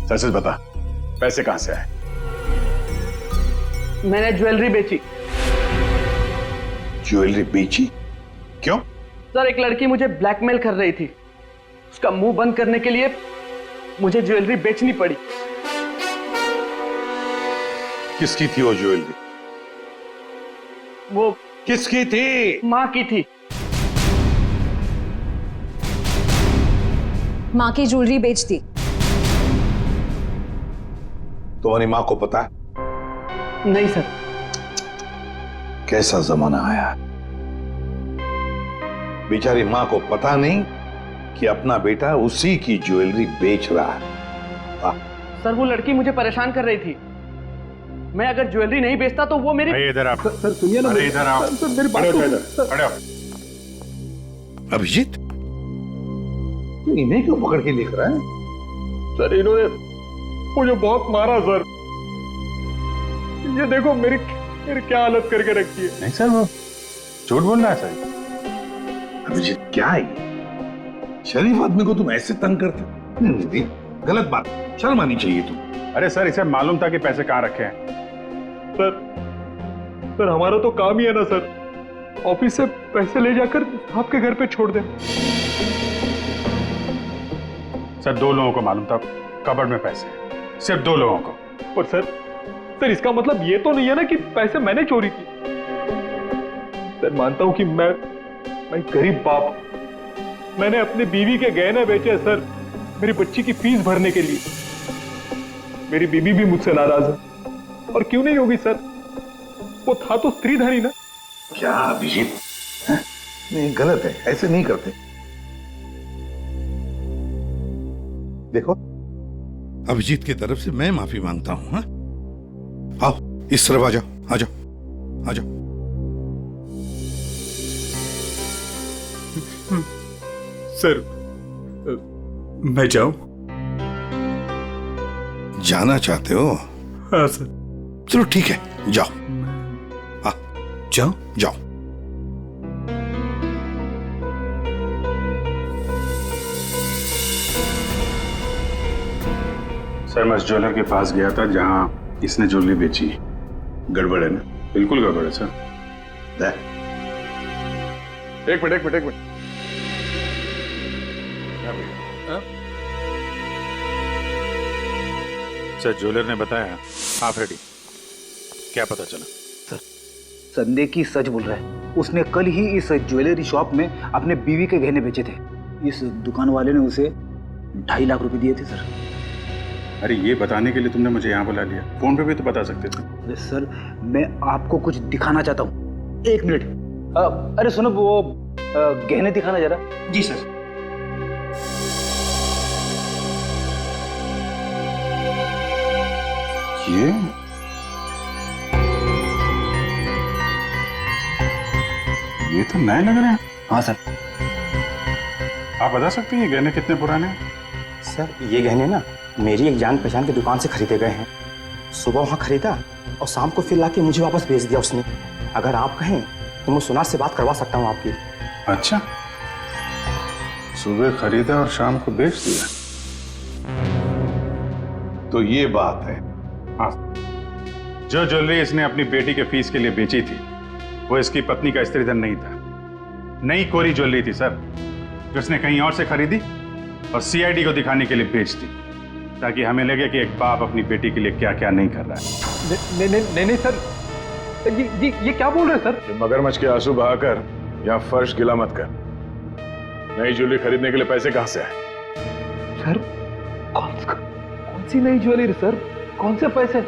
सच सच बता पैसे कहां से आए? मैंने ज्वेलरी बेची। ज्वेलरी बेची? क्यों? सर एक लड़की मुझे ब्लैकमेल कर रही थी, उसका मुंह बंद करने के लिए मुझे ज्वेलरी बेचनी पड़ी। किसकी थी वो ज्वेलरी? वो किसकी थी? माँ की थी। माँ की ज्वेलरी बेच दी। तुम्हारी माँ को पता है? नहीं सर। कैसा जमाना आया, बेचारी माँ को पता नहीं कि अपना बेटा उसी की ज्वेलरी बेच रहा है। सर वो लड़की मुझे परेशान कर रही थी, मैं अगर ज्वेलरी नहीं बेचता तो वो मेरी। इधर आप। सर सुनिए ना। अरे इधर आओ। सर मेरी बात खड़े हो। अभिजीत तू इन्हें क्यों पकड़ के लिख रहा है? सर इन्होंने मुझे बहुत मारा सर। ये देखो मेरी क्या हालत करके रखी है। नहीं सर वो झूठ बोल रहा है सर। अभिजीत क्या है ये? शरीफ आदमी को तुम ऐसे तंग करते? नहीं, गलत बात, शर्म आनी चाहिए तुम। अरे सर इसे मालूम था कि पैसे कहाँ रखे हैं। सर हमारा तो काम ही है ना सर, ऑफिस से पैसे ले जाकर आपके घर पे छोड़ दें। सर 2 लोगों को मालूम था कबर्ड में पैसे, सिर्फ 2 लोगों को। और सर इसका मतलब ये तो नहीं है ना कि पैसे मैंने चोरी की। सर मानता हूं कि मैं गरीब बाप, मैंने अपनी बीवी के गहने बेचे सर मेरी बच्ची की फीस भरने के लिए। मेरी बीवी भी मुझसे नाराज है, और क्यों नहीं होगी सर, वो था तो स्त्रीधनी ना। क्या अभिजीत, नहीं गलत है, ऐसे नहीं करते। देखो अभिजीत की तरफ से मैं माफी मांगता हूं। हाँ आओ इस तरफ आ जाओ, आ जाओ, आ जाओ। सर मैं जाऊं? जाना चाहते हो? हाँ सर। चलो ठीक है जाओ। हाँ जाओ जाओ। सर मैं उस ज्वेलर के पास गया था जहां इसने ज्वेलरी बेची। गड़बड़ है ना? बिल्कुल गड़बड़ है सर। एक मिनट। सर ज्वेलर ने बताया आप रेडी। क्या पता चला? सर संदेह की सच बोल रहा है, उसने कल ही इस ज्वेलरी शॉप में अपने बीवी के गहने बेचे थे। इस दुकान वाले ने उसे 2.5 लाख रुपए दिए थे सर। अरे ये बताने के लिए तुमने मुझे यहाँ बुला लिया, फोन पे भी तो बता सकते थे। अरे सर मैं आपको कुछ दिखाना चाहता हूँ, 1 मिनट। अरे सुनो वो गहने दिखाना जरा। जी सर। ये तो नए लग रहे हैं। हाँ सर। आप बता सकते हैं ये गहने कितने पुराने हैं? सर ये गहने ना मेरी एक जान पहचान की दुकान से खरीदे गए हैं। सुबह वहाँ खरीदा और शाम को फिर लाके मुझे वापस भेज दिया उसने। अगर आप कहें तो मैं सुनार से बात करवा सकता हूँ आपकी। अच्छा, सुबह खरीदा और शाम को बेच दिया, तो ये बात है। हाँ, जो ज्वेलरी इसने अपनी बेटी के फीस के लिए बेची थी वो इसकी पत्नी का स्त्रीधन नहीं था, नई कोरी ज्वेलरी थी सर, जो उसने कहीं और से खरीदी और सीआईडी को दिखाने के लिए बेच दी, ताकि हमें लगे कि एक बाप अपनी बेटी के लिए क्या क्या नहीं कर रहा है। नहीं सर, ये क्या बोल रहे हैं सर? मगरमच्छ के आंसू बहाकर यहाँ फर्श गिला मत कर। नई ज्वेलरी खरीदने के लिए पैसे कहाँ से आए? सर कौन सी नई ज्वेलरी सर, कौन से पैसे?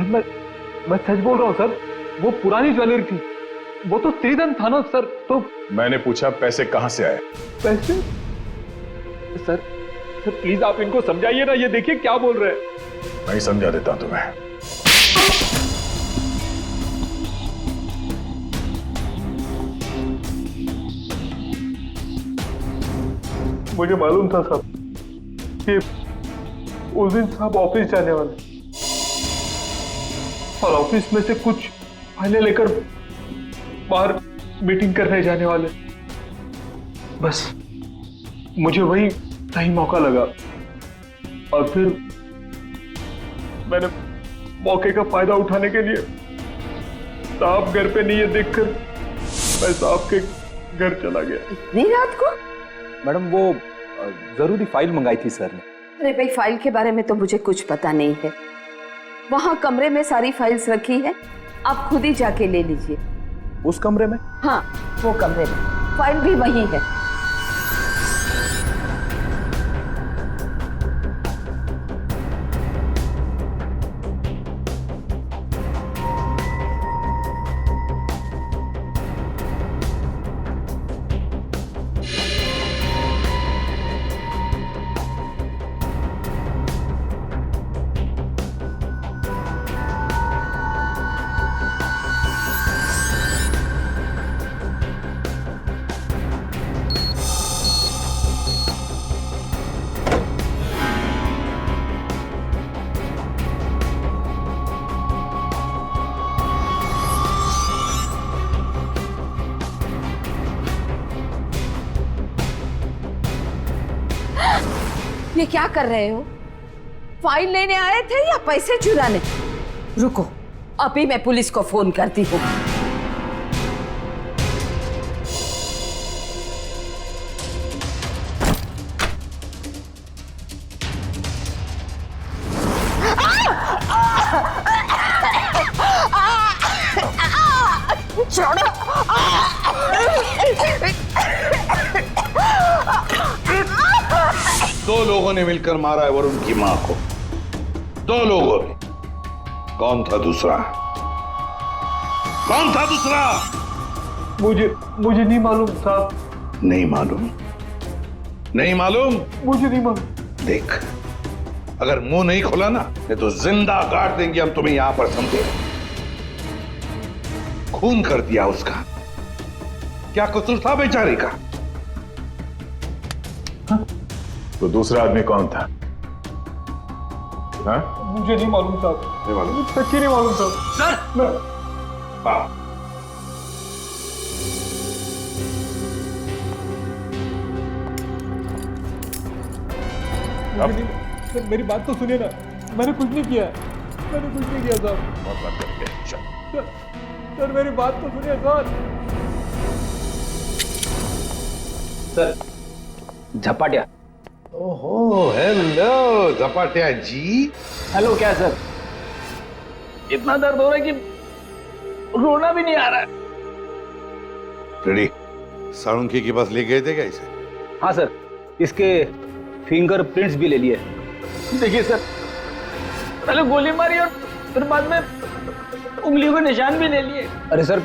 मैं सच बोल रहा हूँ सर, वो पुरानी ज्वेलरी थी, वो तो स्त्रीधन था ना सर। तो मैंने पूछा पैसे कहाँ से आए? पैसे? सर प्लीज आप इनको समझाइए ना, ये देखिए क्या बोल रहे हैं। मैं समझा देता हूं तुम्हें। मुझे मालूम था साहब कि उस दिन साहब ऑफिस जाने वाले और ऑफिस में से कुछ फाइलें लेकर बाहर मीटिंग करने जाने वाले। बस मुझे वही सही मौका लगा और फिर मैंने मौके का फायदा उठाने के लिए साहब घर पे नहीं है देखकर मैं साहब के घर चला गया। नहीं रात को? मैडम वो जरूरी फाइल मंगाई थी सर ने। अरे भाई फाइल के बारे में तो मुझे कुछ पता नहीं है। वहाँ कमरे में सारी फाइल्स रखी है, आप खुद ही जाके ले लीजिए। उस कमरे में? हाँ वो कमरे में, फाइल भी वही है। ये क्या कर रहे हो? फाइल लेने आए थे या पैसे चुराने? रुको, अभी मैं पुलिस को फोन करती हूँ। छोड़ो। दो लोगों ने मिलकर मारा है वरुण की मां को। दो लोगों ने। कौन था दूसरा? कौन था दूसरा? मुझे नहीं मालूम साहब। नहीं मालूम? नहीं मालूम? मुझे नहीं मालूम। देख, अगर मुंह नहीं खोला ना तो जिंदा गाड़ देंगे हम तुम्हें यहां पर, समझे? खून कर दिया उसका। क्या कसूर था बेचारी का? तो दूसरा आदमी कौन था? हाँ? मुझे नहीं मालूम साहब। नहीं मालूम? सच्ची नहीं मालूम साहब। सर हाँ। सर मेरी बात तो सुनिए ना, मैंने कुछ नहीं किया। मैंने कुछ नहीं किया साहब। सर मेरी बात तो सुनिए सर। झपाटिया। ओहो, हेलो झपाटिया जी। हेलो। क्या सर? इतना दर्द हो रहा है कि रोना भी नहीं आ रहा है। रेडी? साळुंखे के पास ले गए थे क्या इसे? हाँ सर, इसके फिंगरप्रिंट्स भी ले लिए। देखिए सर, पहले गोली मारी और फिर बाद में उंगलियों के निशान भी ले लिए। अरे सर,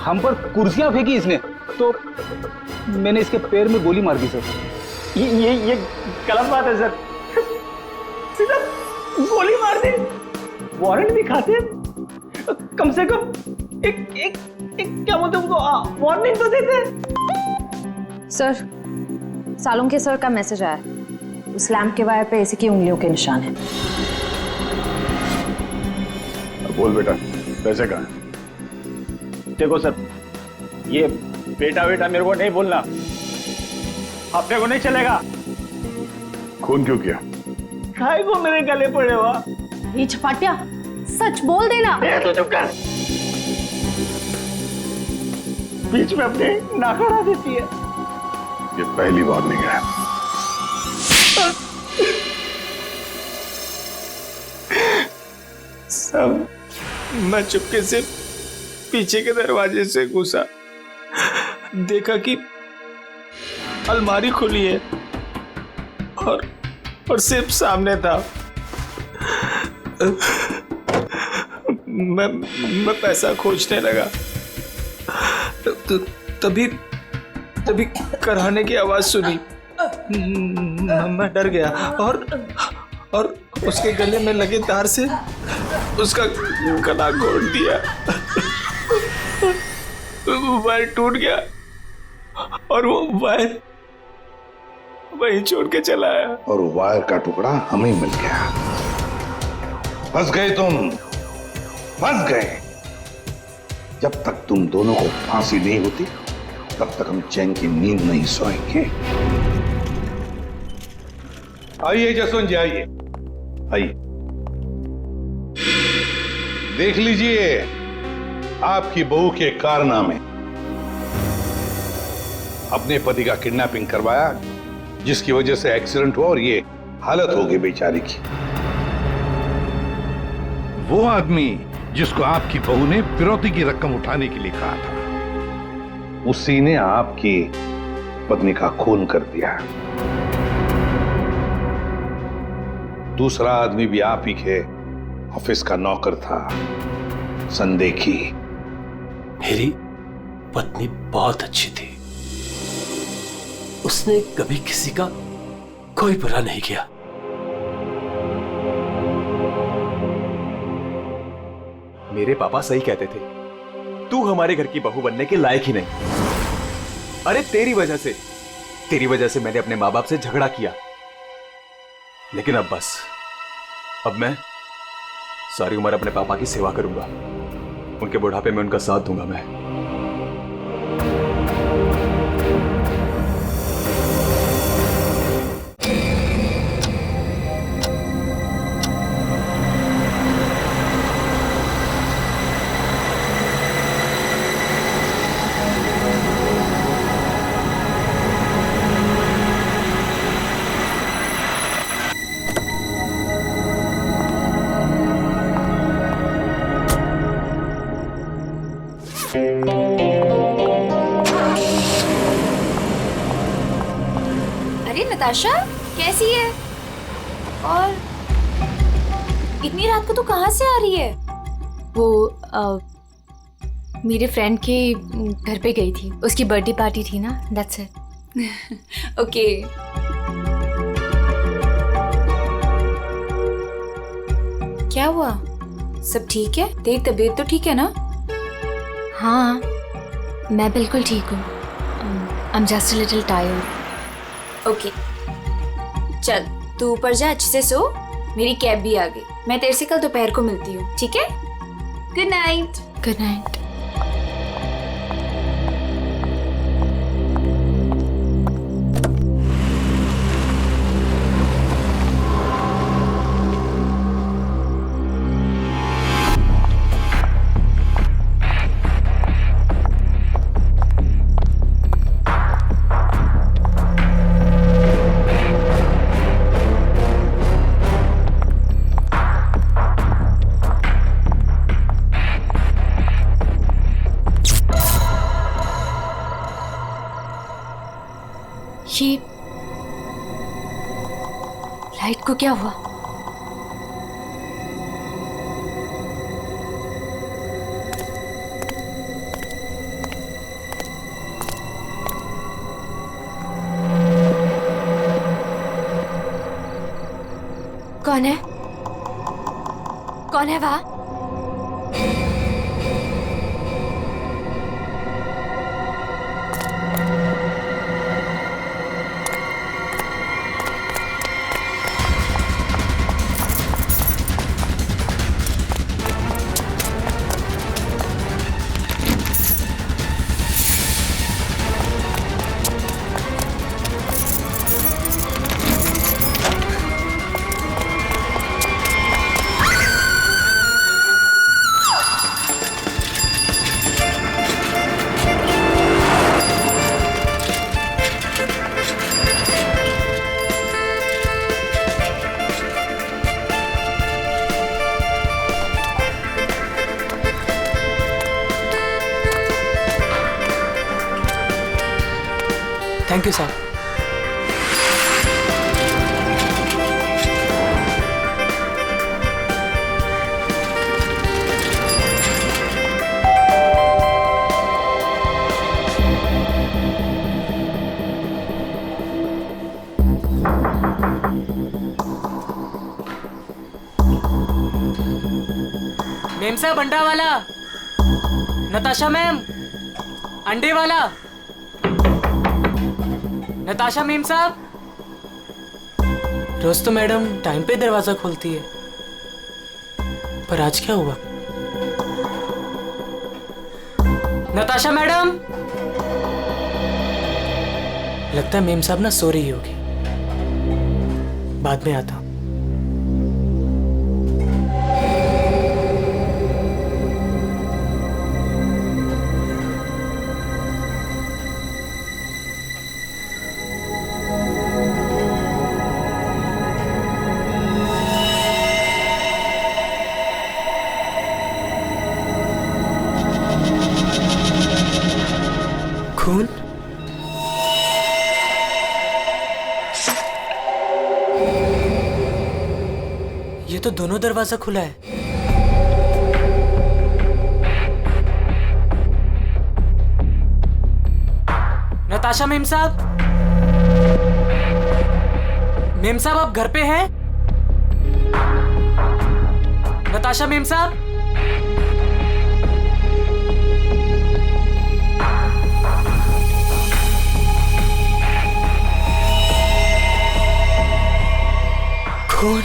हम पर कुर्सियां फेंकी इसने तो मैंने इसके पैर में गोली मार दी सर। ये गलत बात है सर। सीधा गोली मार दी, वारंट भी खाते, कम से कम एक क्या बोलते उनको वार्निंग तो देते। सर, सालुंखे सर का मैसेज आया। उस लैंप के वायर पे इसी की उंगलियों के निशान है। बोल बेटा, पैसे कहाँ? देखो सर, ये बेटा मेरे को नहीं बोलना, अपने को नहीं चलेगा। खून क्यों किया? खाए को मेरे गले पड़े हुआ। ये झपाटिया, सच बोल देना। तो चुप कर। बीच में अपने नाकारा देती है। ये पहली वार्निंग है। सब मैं चुपके से पीछे के दरवाजे से घुसा, देखा कि अलमारी खुली है और सिर्फ सामने था। मैं पैसा खोजने लगा, तभी कराने की आवाज सुनी। मैं डर गया और उसके गले में लगे तार से उसका गला घोट दिया। वायर टूट गया और वो वहीं छोड़ के चला आया। और वायर का टुकड़ा हमें मिल गया। फंस गए तुम, फंस गए। जब तक तुम दोनों को फांसी नहीं होती तब तक हम चैन की नींद नहीं सोएंगे। आइए जसवंत जी, आइए आइए। देख लीजिए आपकी बहू के कारनामे। अपने पति का किडनैपिंग करवाया, जिसकी वजह से एक्सीडेंट हुआ और ये हालत हो गई बेचारी की। वो आदमी जिसको आपकी बहू ने फिरौती की रकम उठाने के लिए कहा था, उसी ने आपकी पत्नी का खून कर दिया। दूसरा आदमी भी आप ही के ऑफिस का नौकर था, संदेखी। मेरी पत्नी बहुत अच्छी थी, उसने कभी किसी का कोई बुरा नहीं किया। मेरे पापा सही कहते थे, तू हमारे घर की बहू बनने के लायक ही नहीं। अरे तेरी वजह से मैंने अपने माँ बाप से झगड़ा किया, लेकिन अब बस, अब मैं सारी उम्र अपने पापा की सेवा करूंगा। उनके बुढ़ापे में उनका साथ दूंगा मैं। अरे नताशा कैसी है? और इतनी रात को तो कहाँ से आ रही है? वो मेरे फ्रेंड के घर पे गई थी, उसकी बर्थडे पार्टी थी ना, दैट्स इट। ओके। क्या हुआ? सब ठीक है? तेरी तबीयत तो ठीक है ना? हाँ, मैं बिल्कुल ठीक हूँ। I am just a little tired. Okay, चल तू ऊपर जा, अच्छे से सो। मेरी कैब भी आ गई, मैं तेरे से कल दोपहर को मिलती हूँ, ठीक है? Good night. Good night. ये लाइट को क्या हुआ? कौन है? कौन है वहां? Thank you sir. मेम साहब अंडा वाला, नताशा मैम अंडे वाला, नताशा मेम साहब रोज तो मैडम टाइम पे दरवाजा खोलती है, पर आज क्या हुआ? नताशा मैडम, लगता है मेम साहब ना सो रही होगी, बाद में आता हूं। खून? ये तो दोनों दरवाजा खुला है। नताशा मेम साहब, मेम साहब आप घर पे हैं? नताशा मेम साहब, खून?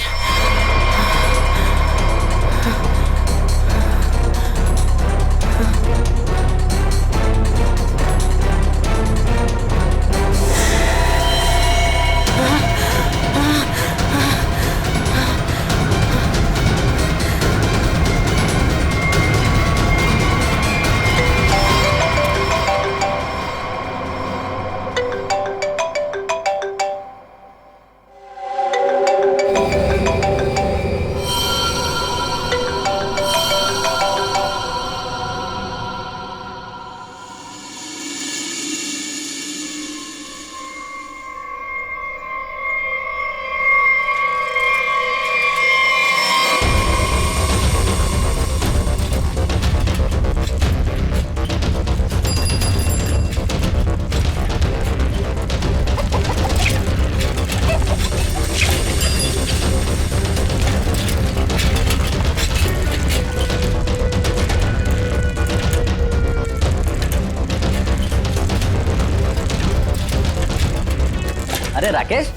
अरे राकेश,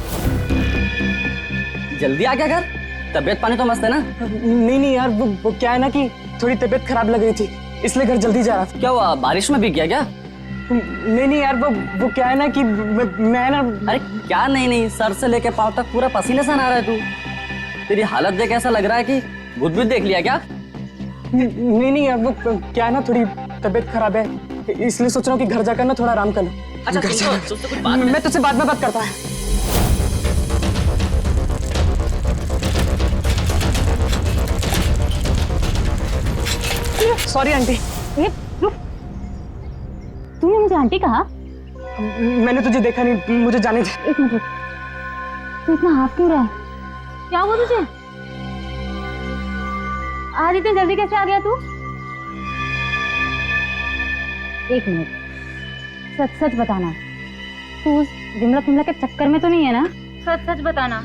जल्दी आ गया घर? तबीयत पानी तो मस्त है ना? नहीं यार, वो क्या है ना कि थोड़ी तबीयत खराब लग रही थी, इसलिए घर जल्दी जा रहा था। क्या हुआ, बारिश में भीग गया क्या? नहीं यार, वो क्या है ना कि मैं ना। अरे क्या नहीं, सर से लेके पाँव तक पूरा पसीने से नहा रहा है तू। तेरी हालत देख ऐसा लग रहा है कि भूत भी देख लिया क्या? नहीं यार, वो क्या है ना, थोड़ी तबीयत खराब है, इसलिए सोच रहा हूँ कि घर जाकर ना थोड़ा आराम कर लो। अच्छा, मैं तुझसे बाद में बात करता है। Sorry aunty. रुक, तूने मुझे आंटी कहा? मैंने तुझे देखा नहीं, मुझे जाने दे। एक मिनट रुक, तू इतना हाफ क्यों रहा है? क्या हुआ तुझे? आज इतनी जल्दी कैसे आ गया तू? एक मिनट, सच सच बताना, तू उस विमला के चक्कर में तो नहीं है ना? सच सच बताना।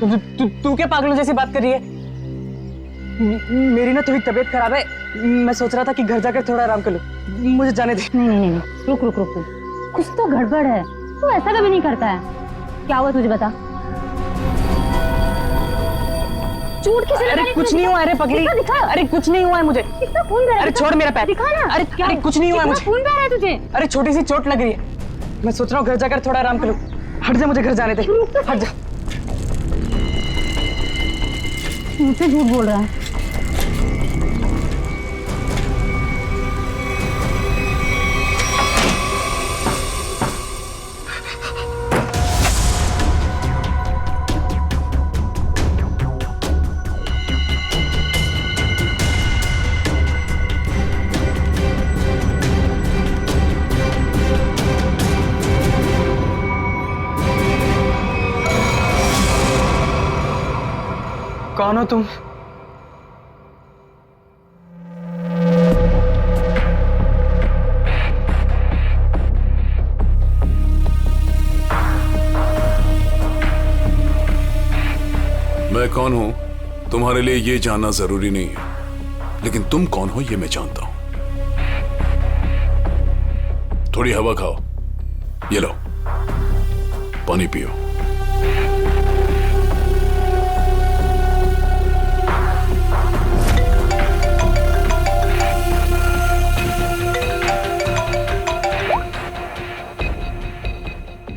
तू क्या पागलों जैसी बात कर रही है? मेरी ना थोड़ी तबीयत खराब है, मैं सोच रहा था कि घर जाकर थोड़ा आराम कर लूं, मुझे जाने दे। नहीं, रुक, कुछ तो गड़बड़ है, तू ऐसा कभी नहीं करता है। क्या हुआ तुझे बता। चोट किसे लगी? अरे कुछ नहीं हुआ, अरे पगली, अरे कुछ नहीं हुआ है मुझे। कितना खून बह रहा है? अरे छोड़ मेरा पैर, दिखा ना। अरे कुछ नहीं हुआ है मुझे। खून बह रहा है तुझे? अरे छोटी सी चोट लग रही है, मैं सोच रहा हूँ घर जाकर थोड़ा आराम कर लूं। हट जा, मुझे घर जाने दे, हट जा। मुझसे झूठ बोल रहा है। कौन हो तुम? मैं कौन हूं तुम्हारे लिए ये जानना जरूरी नहीं है, लेकिन तुम कौन हो ये मैं जानता हूं। थोड़ी हवा खाओ, ये लो पानी पियो।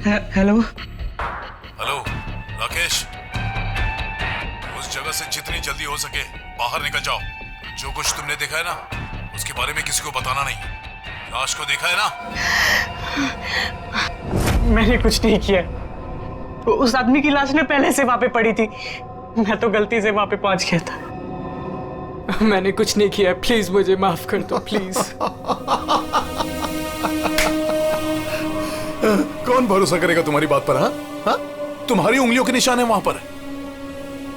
हेलो हेलो राकेश, उस जगह से जितनी जल्दी हो सके बाहर निकल जाओ। जो कुछ तुमने देखा है ना, उसके बारे में किसी को बताना नहीं। लाश को देखा है ना? मैंने कुछ नहीं किया। उस आदमी की लाश ने पहले से वहां पे पड़ी थी। मैं तो गलती से वहां पे पहुंच गया था। मैंने कुछ नहीं किया, प्लीज मुझे माफ कर दो, प्लीज। कौन भरोसा करेगा तुम्हारी बात पर? हाँ, तुम्हारी उंगलियों के निशान है वहां पर।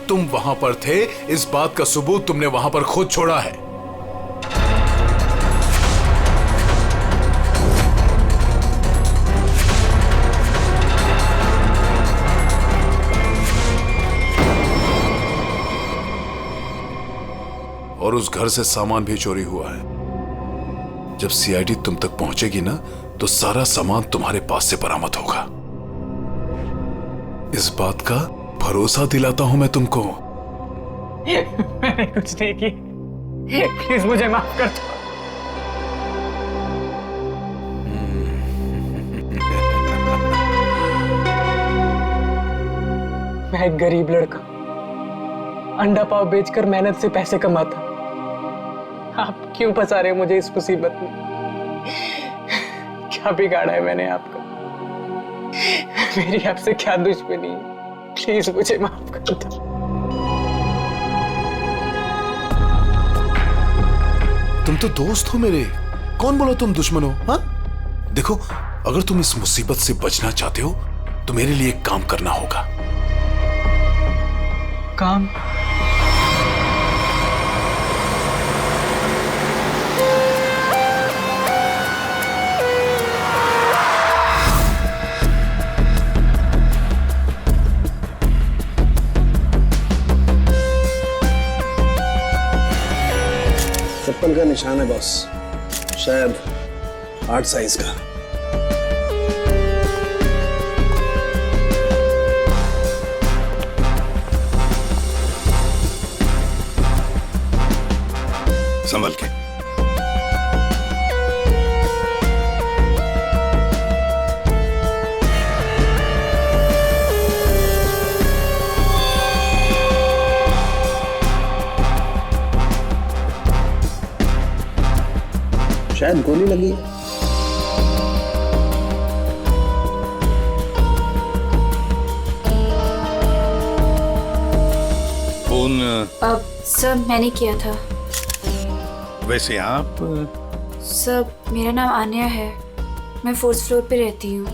तुम वहां पर थे, इस बात का सबूत तुमने वहां पर खुद छोड़ा है। और उस घर से सामान भी चोरी हुआ है। जब सीआईडी तुम तक पहुंचेगी ना, तो सारा सामान तुम्हारे पास से बरामद होगा। इस बात का भरोसा दिलाता हूं मैं तुमको। मैंने कुछ नहीं किया, प्लीज मुझे माफ कर दो। मैं एक गरीब लड़का, अंडा पाव बेचकर मेहनत से पैसे कमाता। आप क्यों फंसा रहे हो मुझे इस मुसीबत में? क्या बिगाड़ा है मैंने आपका? मेरी आपसे क्या दुश्मनी है? प्लीज मुझे माफ कर दो। तुम तो दोस्त हो मेरे, कौन बोला तुम दुश्मन हो? हाँ, देखो, अगर तुम इस मुसीबत से बचना चाहते हो तो मेरे लिए एक काम करना होगा। काम? चप्पल का निशान है बॉस, शायद 8 साइज का। संभल के। शायद गोली लगी है। फोन अब सर मैंने किया था। वैसे आप? सर मेरा नाम आन्या है, मैं 4th फ्लोर पे रहती हूँ।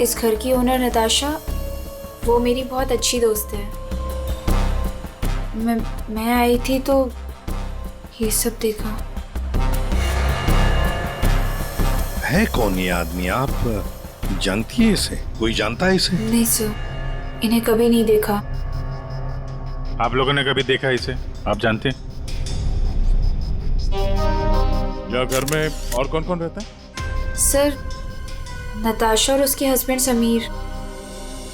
इस घर की ओनर नताशा, वो मेरी बहुत अच्छी दोस्त है। मैं आई थी तो ये सब देखा। है कौन ये आदमी? आप जानती है इसे? कोई जानता है इसे? नहीं सर, इन्हें कभी नहीं देखा। आप लोगों ने कभी देखा इसे? आप जानते हैं? या घर में और कौन कौन रहता है? सर नताशा और उसके हस्बैंड समीर,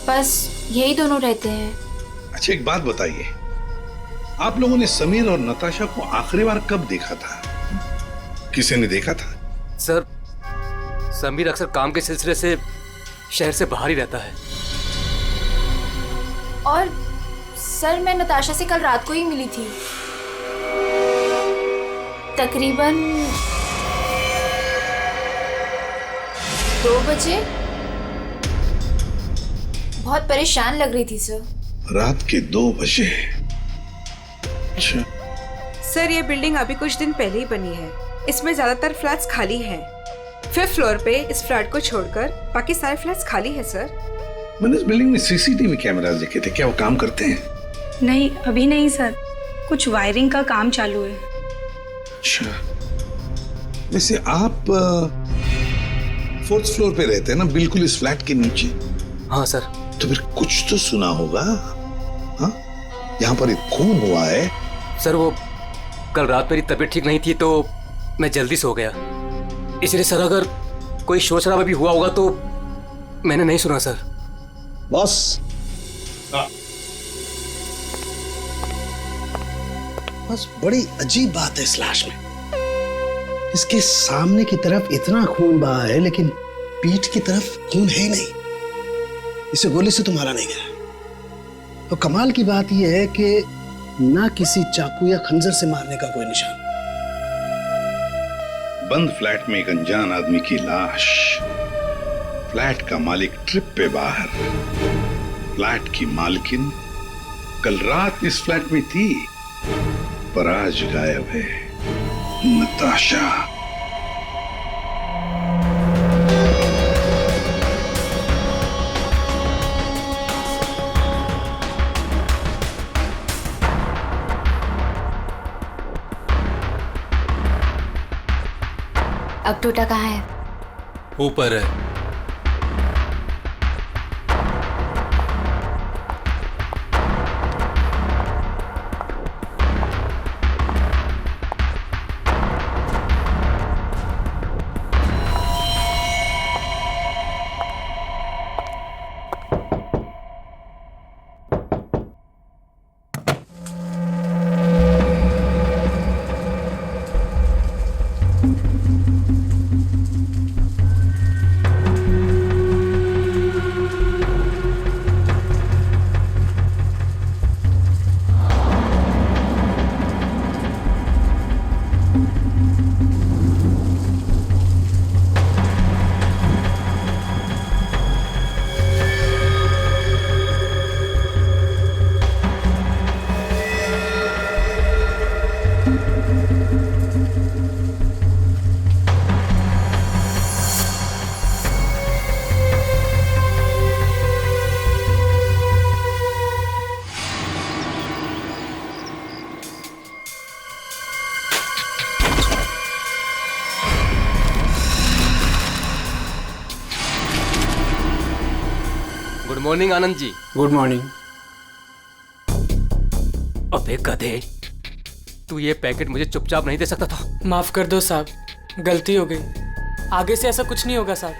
बस यही दोनों रहते हैं। अच्छा, एक बात बताइए, आप लोगों ने समीर और नताशा को आखिरी बार कब देखा था? किसी ने देखा था? सर समीर अक्सर काम के सिलसिले से शहर से बाहर ही रहता है। और सर मैं नताशा से कल रात को ही मिली थी, तकरीबन 2 बजे। बहुत परेशान लग रही थी सर। रात के 2 बजे? अच्छा। सर ये बिल्डिंग अभी कुछ दिन पहले ही बनी है, इसमें ज्यादातर फ्लैट्स खाली हैं। 5th फ्लोर पे इस फ्लैट को छोड़कर बाकी सारे फ्लैट्स खाली है सर। मैंने इस बिल्डिंग में सीसीटीवी कैमरास देखे थे, क्या वो काम करते हैं? नहीं, अभी नहीं सर, कुछ वायरिंग का काम चालू है। अच्छा, वैसे आप 4th फ्लोर पे रहते हैं ना, बिल्कुल इस फ्लैट के नीचे? हाँ सर। तो फिर कुछ तो सुना होगा। हाँ, यहाँ पर एक खून हुआ है। सर वो कल रात मेरी तबीयत ठीक नहीं थी तो मैं जल्दी सो गया, इसलिए सर अगर कोई शोर शराबा भी हुआ होगा तो मैंने नहीं सुना सर। बॉस, बस बड़ी अजीब बात है इस लाश में। इसके सामने की तरफ इतना खून बहा है लेकिन पीठ की तरफ खून है ही नहीं, इसे गोली से तो मारा नहीं गया। तो कमाल की बात यह है कि ना किसी चाकू या खंजर से मारने का कोई निशान। बंद फ्लैट में एक अनजान आदमी की लाश, फ्लैट का मालिक ट्रिप पे बाहर, फ्लैट की मालकिन कल रात इस फ्लैट में थी पर आज गायब है। नताशा। अब टूटा कहाँ है? ऊपर है। Good morning Anand ji. Good morning. अबे गधे, तू ये पैकेट मुझे चुपचाप नहीं दे सकता था? माफ कर दो साहब, गलती हो गई, आगे से ऐसा कुछ नहीं होगा साहब।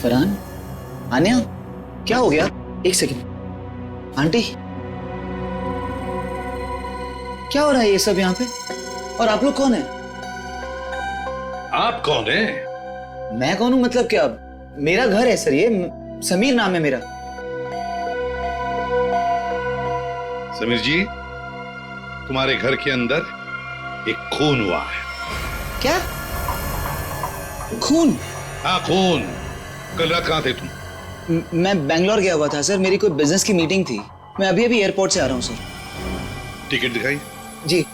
फरहान, आन्या, क्या हो गया? एक सेकंड। आंटी, क्या हो रहा है ये सब यहाँ पे? और आप लोग कौन है? आप कौन है? मैं कौन हूं मतलब क्या? मेरा घर है सर, ये समीर नाम है मेरा। समीर जी, तुम्हारे घर के अंदर एक खून हुआ है। क्या? खून? हाँ खून। कल रात कहाँ थे तुम? मैं बेंगलोर गया हुआ था सर, मेरी कोई बिजनेस की मीटिंग थी। मैं अभी अभी एयरपोर्ट से आ रहा हूँ सर। टिकट दिखाई। जी।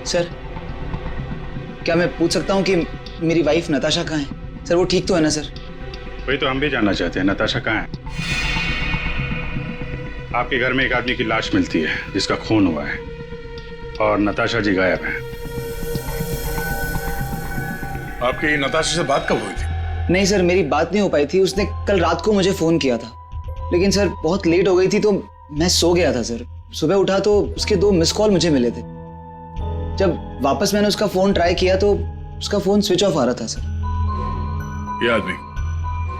सर, क्या मैं पूछ सकता हूँ कि मेरी वाइफ नताशा कहाँ है? सर वो ठीक तो है ना सर? वही तो हम भी जानना चाहते हैं, नताशा कहाँ है? आपके घर में एक आदमी की लाश मिलती है जिसका खून हुआ है और नताशा जी गायब हैं। आपकी नताशा से बात कब हुई थी? नहीं सर, मेरी बात नहीं हो पाई थी। उसने कल रात को मुझे फोन किया था, लेकिन सर बहुत लेट हो गई थी तो मैं सो गया था सर। सुबह उठा तो उसके 2 मिस कॉल मुझे मिले थे। जब वापस मैंने उसका फोन ट्राई किया तो उसका फोन स्विच ऑफ आ रहा था सर। ये आदमी,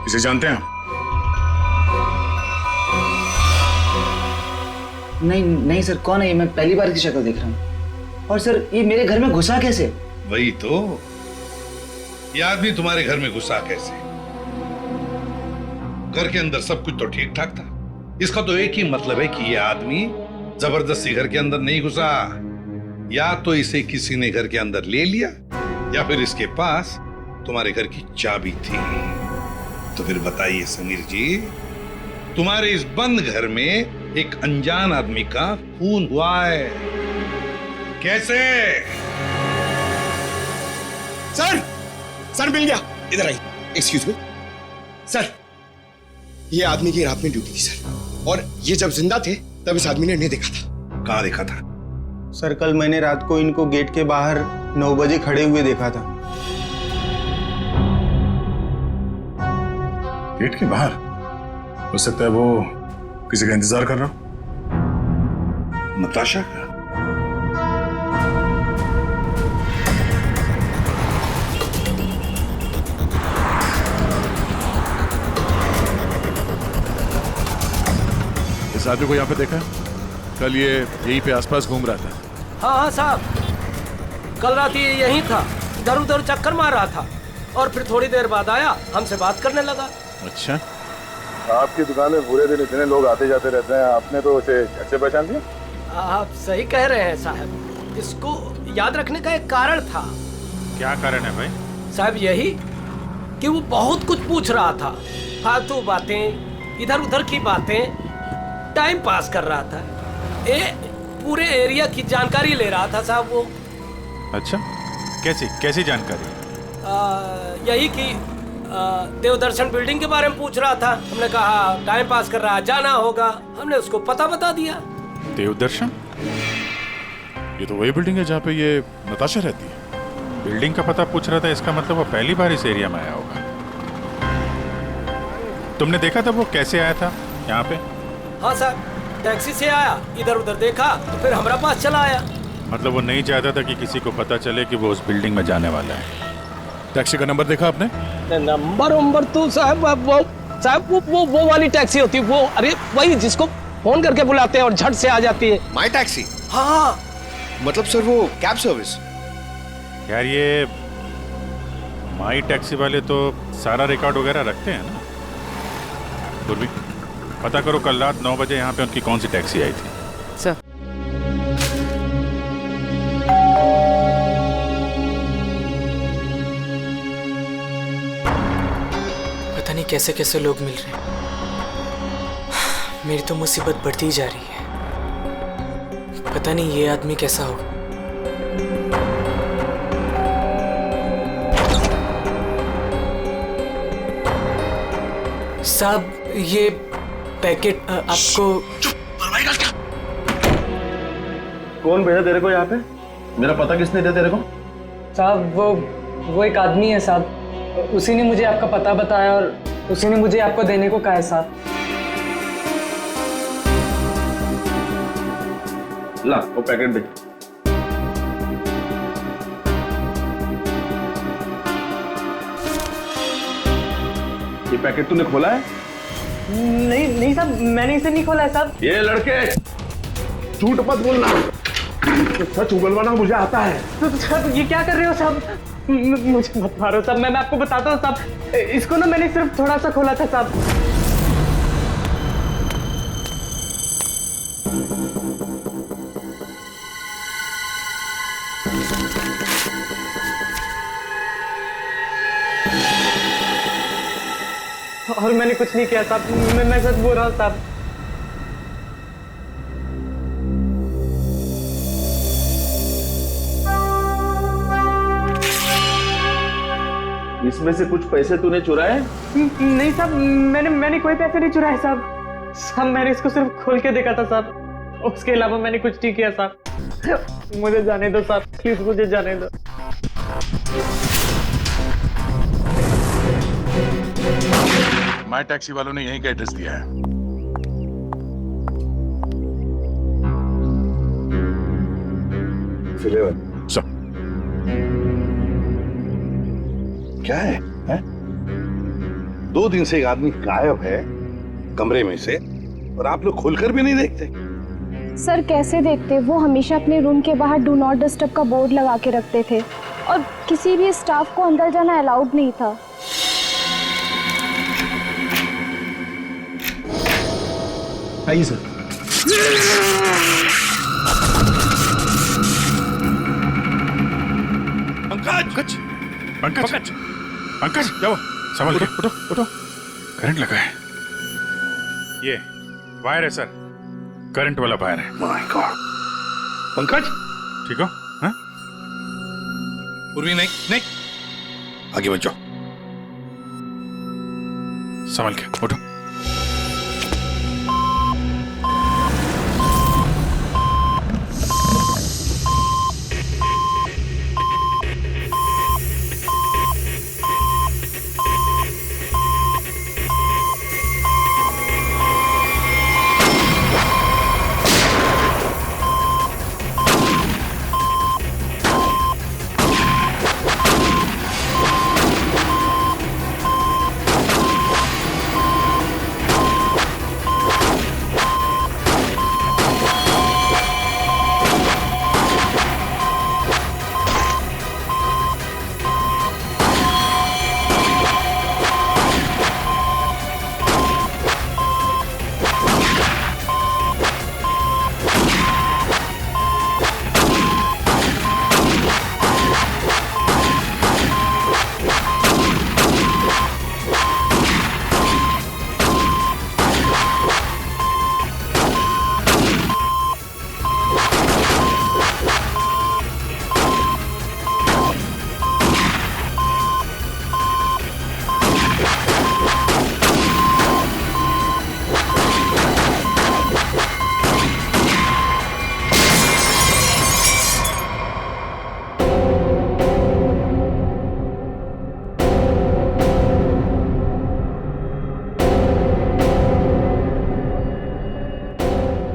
इसे जानते हैं आप? नहीं नहीं सर, कौन है ये? मैं पहली बार की शक्ल देख रहा हूँ। और सर ये मेरे घर में घुसा कैसे? वही तो, ये आदमी तुम्हारे घर में घुसा कैसे? घर के अंदर सब कुछ तो ठीक ठाक था। इसका तो एक ही मतलब है कि ये आदमी जबरदस्ती घर के अंदर नहीं घुसा। या तो इसे किसी ने घर के अंदर ले लिया या फिर इसके पास तुम्हारे घर की चाबी थी। तो फिर बताइए समीर जी, तुम्हारे इस बंद घर में एक अनजान आदमी का खून हुआ है, कैसे? सर, सर मिल गया। इधर आइए। एक्सक्यूज मी सर, ये आदमी की रात में ड्यूटी थी सर, और ये जब जिंदा थे तब इस आदमी ने इन्हें देखा था। कहाँ देखा था? सर कल मैंने रात को इनको गेट के बाहर 9 बजे खड़े हुए देखा था। गेट के बाहर? हो सकता है वो किसी का इंतजार कर रहा हो। नताशा का? आदमी को यहाँ पे देखा? कल ये यहीं पे आसपास घूम रहा था। हाँ हाँ साहब, कल रात ये यहीं था, इधर उधर चक्कर मार रहा था और फिर थोड़ी देर बाद आया, हमसे बात करने लगा। अच्छा, आपकी दुकान में पूरे दिन इतने लोग आते जाते रहते हैं, आपने तो उसे झट से पहचान लिया? आप सही कह रहे हैं साहब, इसको याद रखने का एक कारण था। क्या कारण है भाई? साहब यही कि वो बहुत कुछ पूछ रहा था, फालतू बातें, इधर उधर की बातें, टाइम पास कर रहा था। पूरे एरिया की जानकारी ले रहा था साहब वो। अच्छा, कैसी कैसी जानकारी? यही कि देवदर्शन बिल्डिंग के बारे में पूछ रहा था। हमने कहा टाइम पास कर रहा है, जाना होगा। हमने उसको पता बता दिया। देवदर्शन? ये तो वही बिल्डिंग है जहाँ पे ये नताशा रहती है। बिल्डिंग का पता पूछ रहा था, इसका मतलब वो पहली बार इस एरिया में आया होगा। तुमने देखा था वो कैसे आया था यहाँ पे? हाँ साहब, टैक्सी से आया, इधर उधर देखा तो फिर हमारा पास चला आया। मतलब वो नहीं चाहता था कि किसी को पता चले कि वो उस बिल्डिंग में जाने वाला है। टैक्सी का नंबर देखा आपने? नंबर तो साहब वो वाली टैक्सी होती है, वो अरे वही जिसको फोन करके बुलाते हैं और झट से आ जाती है। माई टैक्सी? हाँ। मतलब सर वो कैब सर्विस? यार ये माई टैक्सी वाले तो सारा रिकॉर्ड वगैरह रखते हैं ना। पूर्वी पता करो कल रात 9 बजे यहाँ पे उनकी कौन सी टैक्सी आई थी। सर पता नहीं कैसे कैसे लोग मिल रहे हैं। मेरी तो मुसीबत बढ़ती ही जा रही है। पता नहीं ये आदमी कैसा होगा। साहब ये पैकेट आपको। कौन भेजा तेरे को यहाँ पे? मेरा पता किसने दिया तेरे को? साहब वो एक आदमी है साहब, उसी ने मुझे आपका पता बताया और उसी ने मुझे आपको देने को कहा है साहब। ला वो पैकेट दे। ये पैकेट तूने खोला है? नहीं साहब, मैंने इसे नहीं खोला है साहब। ये लड़के झूठ मत बोलना, सच उगलवाना मुझे आता है। तो साहब ये क्या कर रहे हो साहब? मुझे मत मारो साहब, मैं आपको बताता हूँ साहब। इसको ना मैंने सिर्फ थोड़ा सा खोला था साहब। और मैंने कुछ नहीं किया साहब, मैं सच बोल रहा हूँ साहब। इसमें से कुछ पैसे तूने चुराए? नहीं साहब, मैंने कोई पैसे नहीं चुराए साहब। साहब मैंने इसको सिर्फ खोल के देखा था साहब, उसके अलावा मैंने कुछ नहीं किया साहब। मुझे जाने दो साहब, प्लीज मुझे जाने दो। माई टैक्सी वालों ने यहीं का एड्रेस दिया है। सब क्या है? 2 दिन से एक आदमी गायब है कमरे में से और आप लोग खुलकर भी नहीं देखते। सर कैसे देखते? वो हमेशा अपने रूम के बाहर डू नॉट डिस्टर्ब का बोर्ड लगा के रखते थे और किसी भी स्टाफ को अंदर जाना अलाउड नहीं था। आइए सर। पंकज पंकज पंकज जाओ, संभल के उठो उठो। करंट लगा है। ये वायर है सर, करंट वाला वायर है। My god. पंकज ठीक हो? हाँ? पूर्वी नहीं नहीं, आगे बढ़ जाओ। संभल के उठो।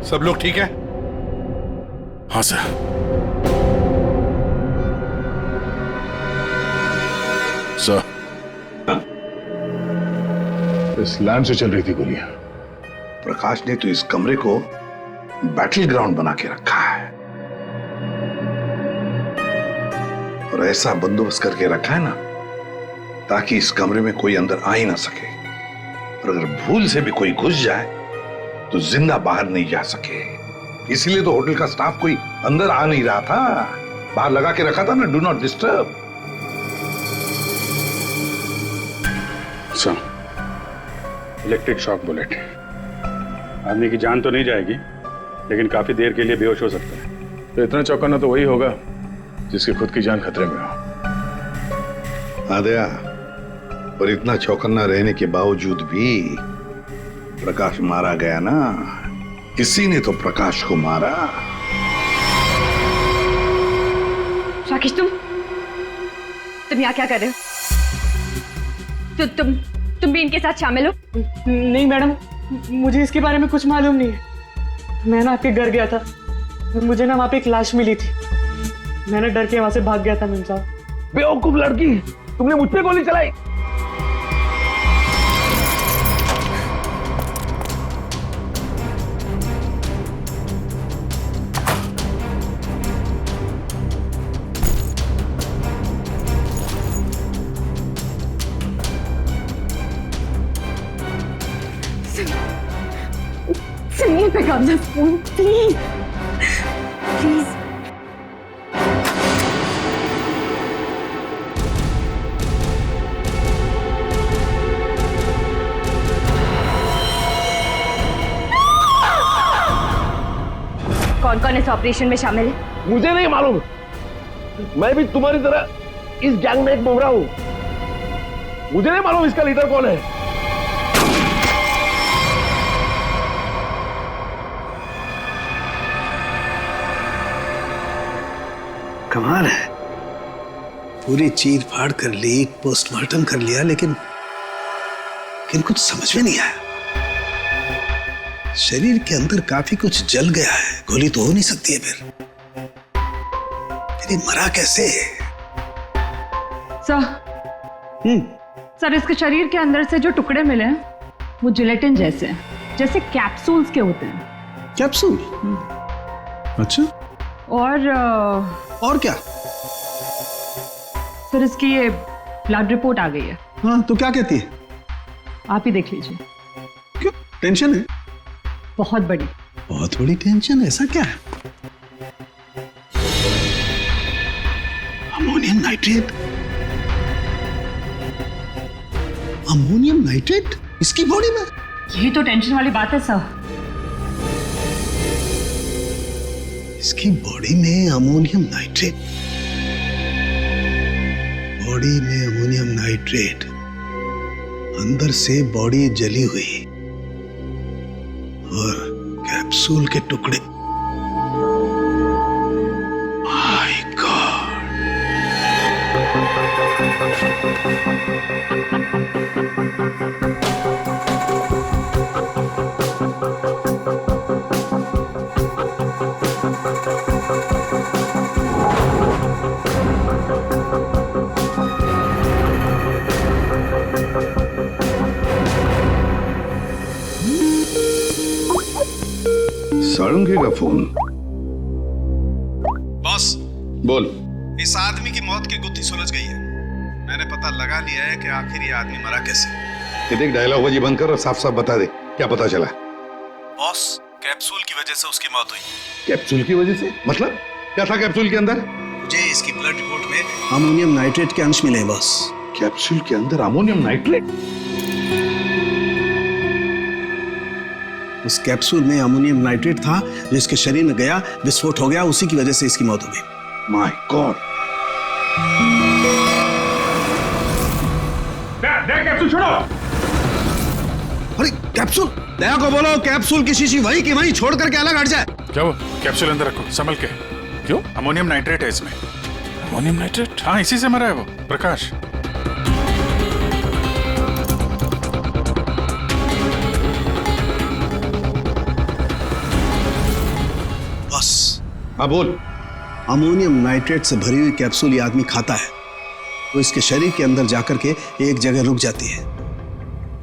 सब लोग ठीक है? हाँ सर। सर, इस लैंड से चल रही थी गोलियां। प्रकाश ने तो इस कमरे को बैटल ग्राउंड बना के रखा है और ऐसा बंदोबस्त करके रखा है ना ताकि इस कमरे में कोई अंदर आ ही ना सके, और अगर भूल से भी कोई घुस जाए तो जिंदा बाहर नहीं जा सके। इसलिए तो होटल का स्टाफ कोई अंदर आ नहीं रहा था, बाहर लगा के रखा था ना, do not disturb. Sir, electric shock bullet. आदमी की जान तो नहीं जाएगी, लेकिन काफी देर के लिए बेहोश हो सकता है। तो इतना चौकन्ना तो वही होगा जिसकी खुद की जान खतरे में हो। आदया, और इतना चौकन्ना रहने के बावजूद भी प्रकाश मारा गया ना, किसी ने तो प्रकाश को मारा। राकेश, तुम यहाँ क्या कर रहे हो? तो तुम भी इनके साथ शामिल हो? नहीं मैडम, मुझे इसके बारे में कुछ मालूम नहीं है। मैं ना आपके घर गया था, मुझे ना वहाँ पे एक लाश मिली थी, मैंने डर के वहाँ से भाग गया था। मैम साहब, बेवकूफ लड़की, तुमने मुझ पे गोली चलाई। सुनिए पे कब्जा फोन, प्लीज प्लीज। कौन कौन इस ऑपरेशन में शामिल है? मुझे नहीं मालूम, मैं भी तुम्हारी तरह इस गैंग में एक मोहरा हूं। मुझे नहीं मालूम इसका लीडर कौन है। कमाल है, पूरी चीर फाड़ कर ली, पोस्टमार्टम कर लिया, लेकिन कुछ समझ में नहीं आया। शरीर के अंदर काफी कुछ जल गया है, गोली तो हो नहीं सकती है फिर, लेकिन मरा कैसे? सर, इसके शरीर के अंदर से जो टुकड़े मिले हैं वो जिलेटिन जैसे हैं, जैसे कैप्सूल्स के होते हैं। कैप्सूल? अच्छा। और क्या? सर, इसकी ये ब्लड रिपोर्ट आ गई है। हाँ, तो क्या कहती है? आप ही देख लीजिए। क्यों, टेंशन है? बहुत बड़ी। बहुत बड़ी टेंशन? ऐसा क्या है? Ammonium nitrate? अमोनियम नाइट्रेट इसकी बॉडी में? यही तो टेंशन वाली बात है सर। इसकी बॉडी में अमोनियम नाइट्रेट? बॉडी में अमोनियम नाइट्रेट, अंदर से बॉडी जली हुई और कैप्सूल के टुकड़े। My God! सारंगी का फोन। बॉस, बोल। इस आदमी की मौत की गुत्थी सुलझ गई है। मैंने पता लगा लिया है कि आखिर ये आदमी मरा कैसे। ये देख, डायलॉग बाजी बंद कर और साफ साफ बता दे क्या पता चला। बॉस, कैप्सूल की वजह से उसकी मौत हुई। कैप्सूल की वजह से? मतलब क्या था कैप्सूल के अंदर? मुझे इसकी ब्लड रिपोर्ट में अमोनियम नाइट्रेट के अंश मिले हैं बॉस। कैप्सूल के अंदर अमोनियम नाइट्रेट? उस कैप्सूल में अमोनियम नाइट्रेट था जो इसके शरीर में गया, विस्फोट हो गया, उसी की वजह से इसकी मौत हो गई। My God! कैप्सूल छोड़ो! अरे कैप्सूल, दया को बोलो कैप्सूल की शीशी वही की वही छोड़ करके अलग हट जाए। क्या वो? कैप्सूल अंदर रखो, संभल के। क्यों? अमोनियम नाइट्रेट है इसमें। Ammonium nitrate? हाँ, इसी से मरा है वो प्रकाश। हाँ बोल। अमोनियम नाइट्रेट से भरी हुई कैप्सूल ये आदमी खाता है तो इसके शरीर के अंदर जाकर के एक जगह रुक जाती है।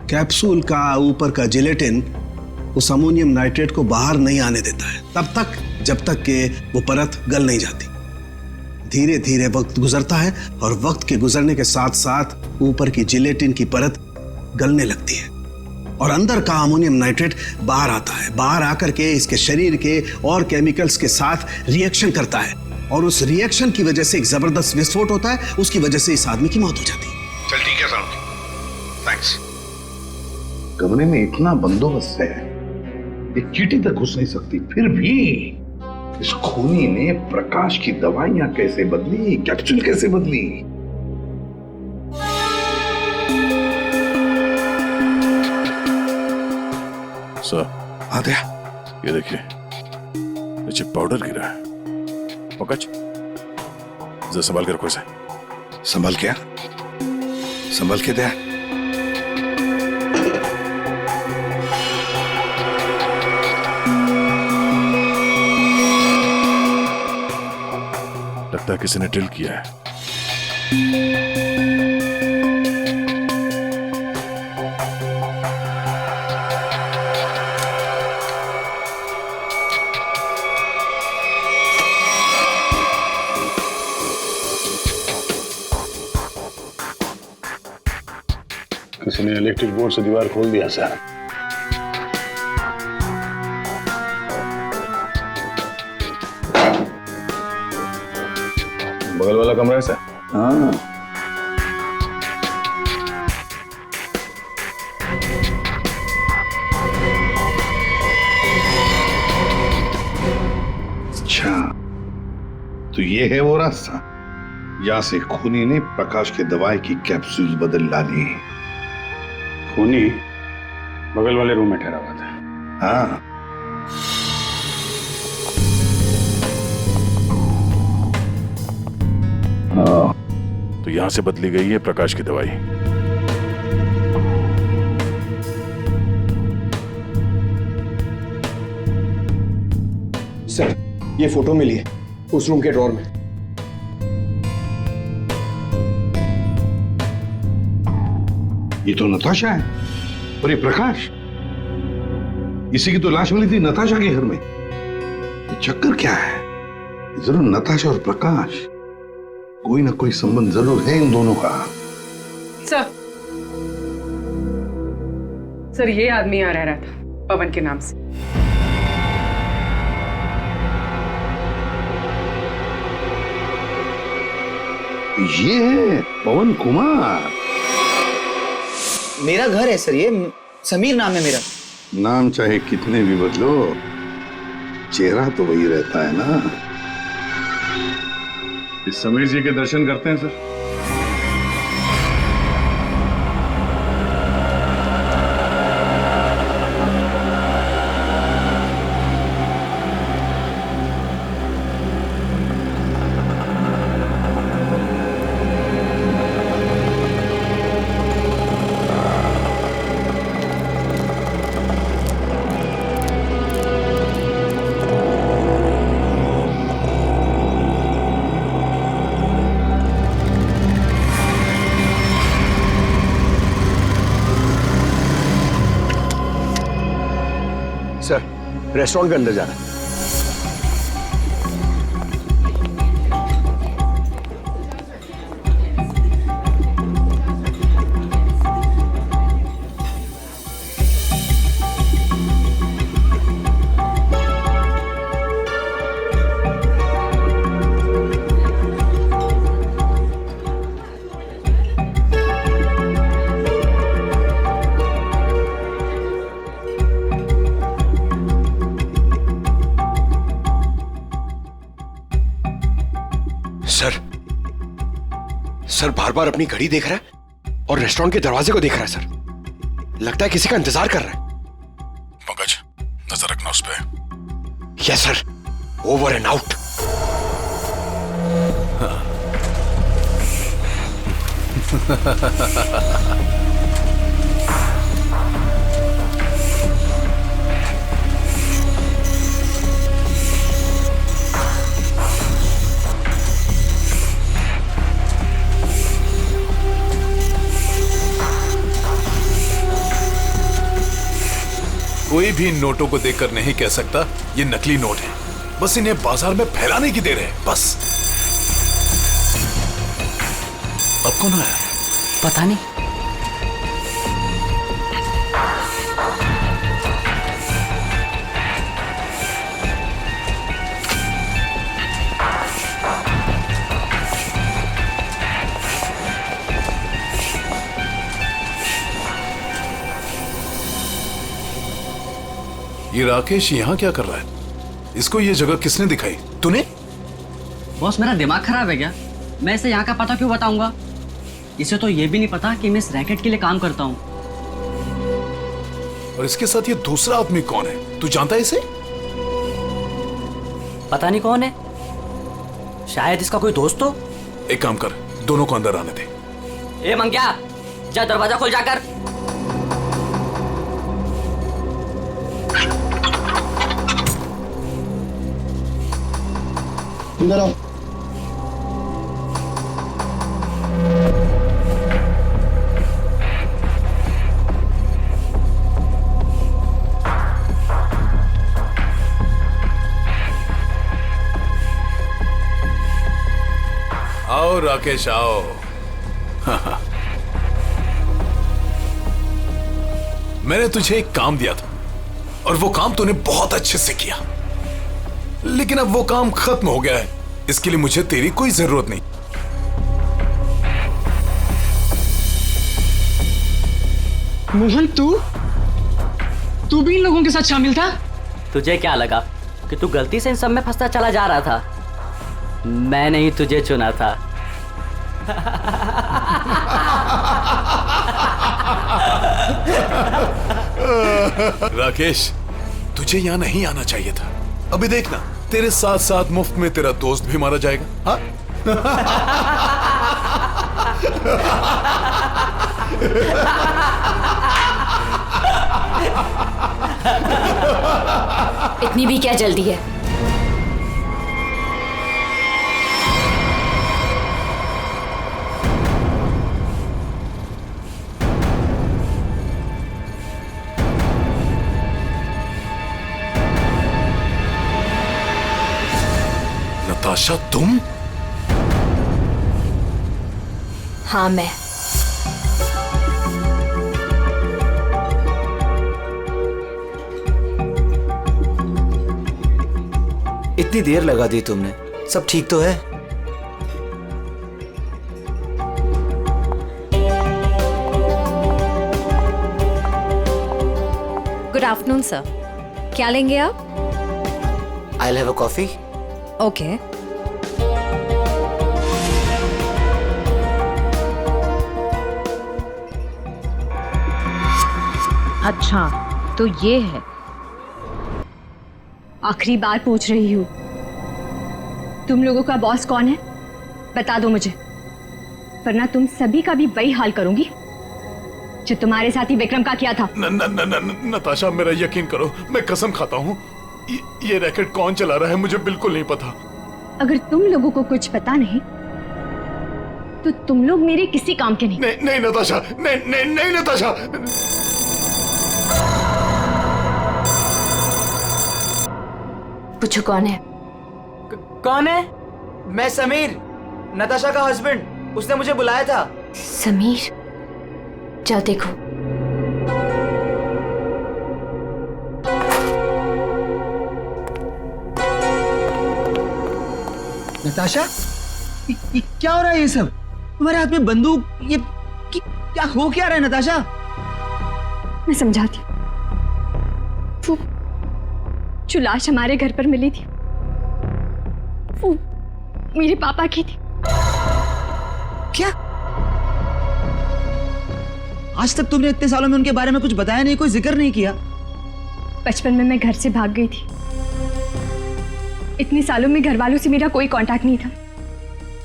कैप्सूल का ऊपर का जिलेटिन उस अमोनियम नाइट्रेट को बाहर नहीं आने देता है तब तक जब तक कि वो परत गल नहीं जाती। धीरे धीरे वक्त गुजरता है और वक्त के गुजरने के साथ साथ ऊपर की जिलेटिन की परत गलने लगती है और अंदर का अमोनियम नाइट्रेट बाहर आता है। बाहर आकर के इसके शरीर के और केमिकल्स के साथ रिएक्शन करता है और उस रिएक्शन की वजह से एक जबरदस्त विस्फोट होता है। उसकी वजह से इस आदमी की मौत हो जाती है। चल ठीक है साहब, थैंक्स। कमरे में इतना बंदोबस्त है, एक चींटी तक घुस नहीं सकती, फिर भी इस खूनी ने प्रकाश की दवाइयां कैसे बदली, कैप्सूल कैसे बदली? सर आ गया। ये देखिए, नीचे पाउडर गिरा है। पंकज, जरा संभाल के रखो इसे। संभाल क्या? संभाल के दे। लगता है किसी ने ड्रिल किया है। किसी ने इलेक्ट्रिक बोर्ड से दीवार खोल दिया सर। बगल वाला कमरा है सर। हाँ, अच्छा तो ये है वो रास्ता यहां से खूनी ने प्रकाश के दवाई की कैप्सूल बदल डाली। खूनी बगल वाले रूम में ठहरा हुआ था। हाँ, तो यहां से बदली गई है प्रकाश की दवाई। सर ये फोटो मिली है उस रूम के ड्रॉर में। ये तो नताशा है और ये प्रकाश, इसी की तो लाश मिली थी नताशा के घर में। ये चक्कर क्या है? जरूर नताशा और प्रकाश कोई ना कोई संबंध जरूर है इन दोनों का। सर ये आदमी यहाँ रह रहा था पवन के नाम से। ये है पवन कुमार। मेरा घर है सर, ये समीर नाम है मेरा। नाम चाहे कितने भी बदलो, चेहरा तो वही रहता है ना। इस समीर जी के दर्शन करते हैं सर। सर रेस्टोरेंट के अंदर जाना है। सर बार बार अपनी घड़ी देख रहा है और रेस्टोरेंट के दरवाजे को देख रहा है। सर लगता है किसी का इंतजार कर रहा है। पंकज, नजर रखना उस पे। Yes sir, over and out. कोई भी इन नोटों को देखकर नहीं कह सकता ये नकली नोट है। बस इन्हें बाजार में फैलाने की देर है, बस। अब कौन आया? पता नहीं। ये राकेश यहाँ क्या कर रहा है? इसको ये जगह किसने दिखाई? तूने? बॉस मेरा दिमाग खराब है क्या? मैं इसे यहाँ का पता क्यों बताऊंगा? इसे तो ये भी नहीं पता कि मैं इस रैकेट के लिए काम करता हूँ। और इसके साथ ये दूसरा आदमी कौन है? तू जानता है इसे? पता नहीं कौन है, शायद इसका कोई दोस्त हो। एक काम कर, दोनों को अंदर आने दे। ए मंग्या, जा दरवाजा खोल जाकर। अंदर आओ। आओ राकेश आओ। मैंने तुझे एक काम दिया था और वो काम तूने बहुत अच्छे से किया, लेकिन अब वो काम खत्म हो गया है। इसके लिए मुझे तेरी कोई जरूरत नहीं। मोहन, तू भी इन लोगों के साथ शामिल था? तुझे क्या लगा कि तू गलती से इन सब में फंसता चला जा रहा था? मैंने ही तुझे चुना था। राकेश, तुझे यहाँ नहीं आना चाहिए था। अभी देखना, तेरे साथ साथ मुफ्त में तेरा दोस्त भी मारा जाएगा। हाँ? इतनी भी क्या जल्दी है? नताशा, तुम? हाँ, मैं। इतनी देर लगा दी तुमने, सब ठीक तो है? गुड आफ्टरनून सर, क्या लेंगे आप? I'll have a coffee. Okay. अच्छा, तो ये है। आखिरी बार पूछ रही हूँ, तुम लोगों का बॉस कौन है? बता दो मुझे, वरना तुम सभी का भी वही हाल करूंगी जो तुम्हारे साथी विक्रम का किया था। नताशा, मेरा यकीन करो, मैं कसम खाता हूँ, ये रैकेट कौन चला रहा है मुझे बिल्कुल नहीं पता। अगर तुम लोगों को कुछ पता नहीं तो तुम लोग मेरे किसी काम के नहीं। नहीं नताशा, नहीं नताशा। पूछो कौन है? कौन है? मैं समीर, नताशा का हस्बैंड। उसने मुझे बुलाया था। समीर? जाओ देखो। नताशा, ये क्या हो रहा है? ये सब तुम्हारे हाथ में बंदूक, ये क्या हो क्या रहा है नताशा? मैं समझाती हूँ। वो जो लाश हमारे घर पर मिली थी वो मेरे पापा की थी। क्या? आज तक तुमने इतने सालों में उनके बारे में कुछ बताया नहीं, कोई जिक्र नहीं किया? बचपन में मैं घर से भाग गई थी। इतने सालों में घर वालों से मेरा कोई कांटेक्ट नहीं था।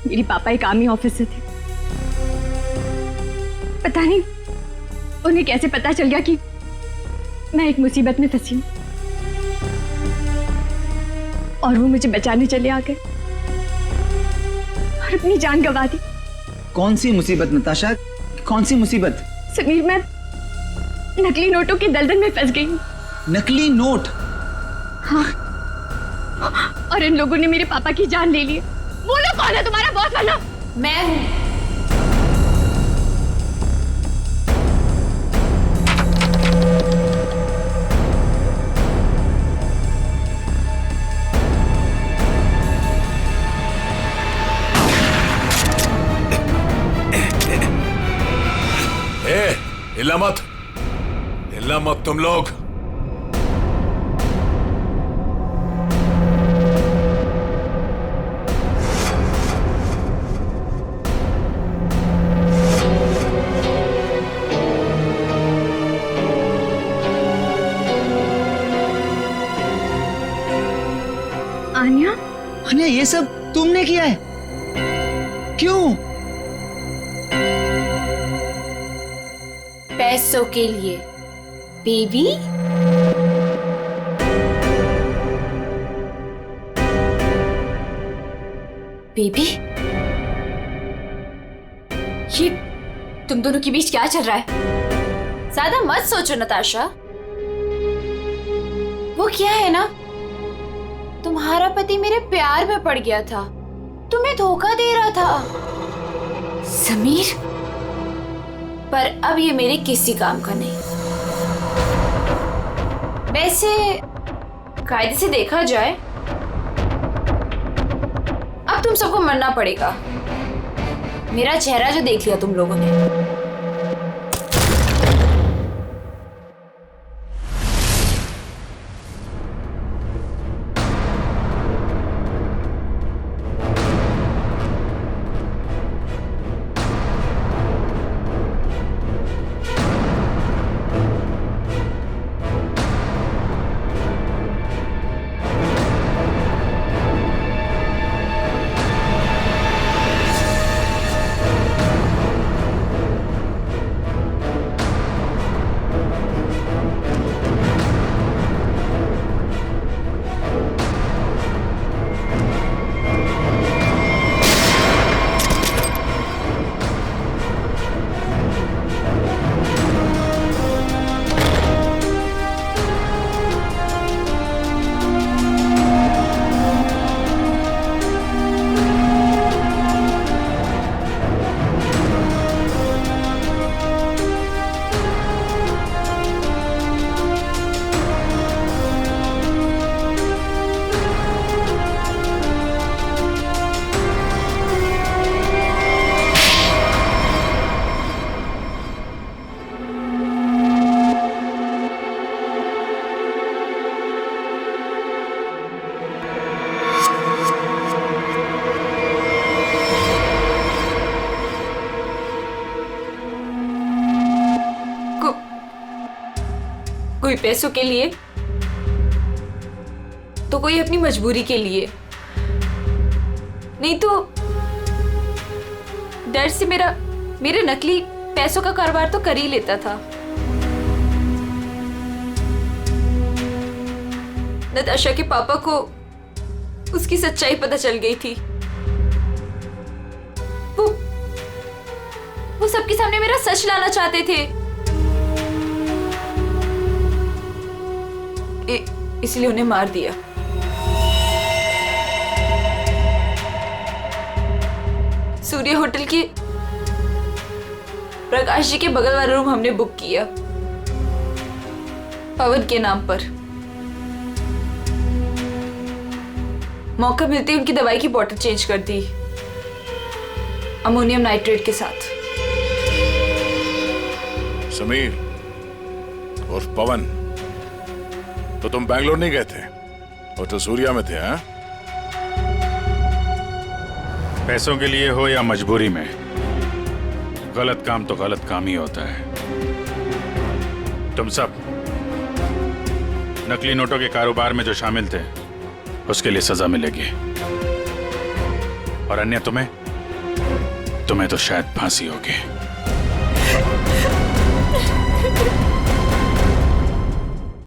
मेरे पापा एक आर्मी ऑफिसर थे। पता नहीं उन्हें कैसे पता चल गया कि मैं एक मुसीबत में फंसी हूं और वो मुझे बचाने चले आ गए और अपनी जान गंवा दी। कौन सी मुसीबत नताशा, कौन सी मुसीबत? समीर, मैं नकली नोटों के दलदल में फंस गई हूं। नकली नोट? हाँ, और इन लोगों ने मेरे पापा की जान ले ली है। बोलो कौन है तुम्हारा बॉस वाला? मैं हूँ। हिला मत, हिला मत तुम लोग। आन्या? आन्या, ये सब तुमने किया है? क्यों? पैसों के लिए बेबी। बेबी, ये तुम दोनों के बीच क्या चल रहा है? ज्यादा मत सोचो नताशा। वो क्या है ना, तुम्हारा पति मेरे प्यार में पड़ गया था, तुम्हें धोखा दे रहा था समीर, पर अब ये मेरे किसी काम का नहीं। वैसे कायदे से देखा जाए अब तुम सबको मरना पड़ेगा। मेरा चेहरा जो देख लिया तुम लोगों ने। कोई पैसों के लिए तो कोई अपनी मजबूरी के लिए, नहीं तो डर से मेरे नकली पैसों का कारोबार तो कर ही लेता था। नताशा के पापा को उसकी सच्चाई पता चल गई थी। वो सबके सामने मेरा सच लाना चाहते थे, इसलिए उन्हें मार दिया। सूर्य होटल की प्रकाश जी के बगल वाला रूम हमने बुक किया पवन के नाम पर। मौका मिलते ही उनकी दवाई की बोतल चेंज कर दी अमोनियम नाइट्रेट के साथ। समीर और पवन, तो तुम बैंगलोर नहीं गए थे और तो सूर्या में थे? हाँ, पैसों के लिए हो या मजबूरी में, गलत काम तो गलत काम ही होता है। तुम सब नकली नोटों के कारोबार में जो शामिल थे उसके लिए सजा मिलेगी, और अन्य तुम्हें तो शायद फांसी होगी।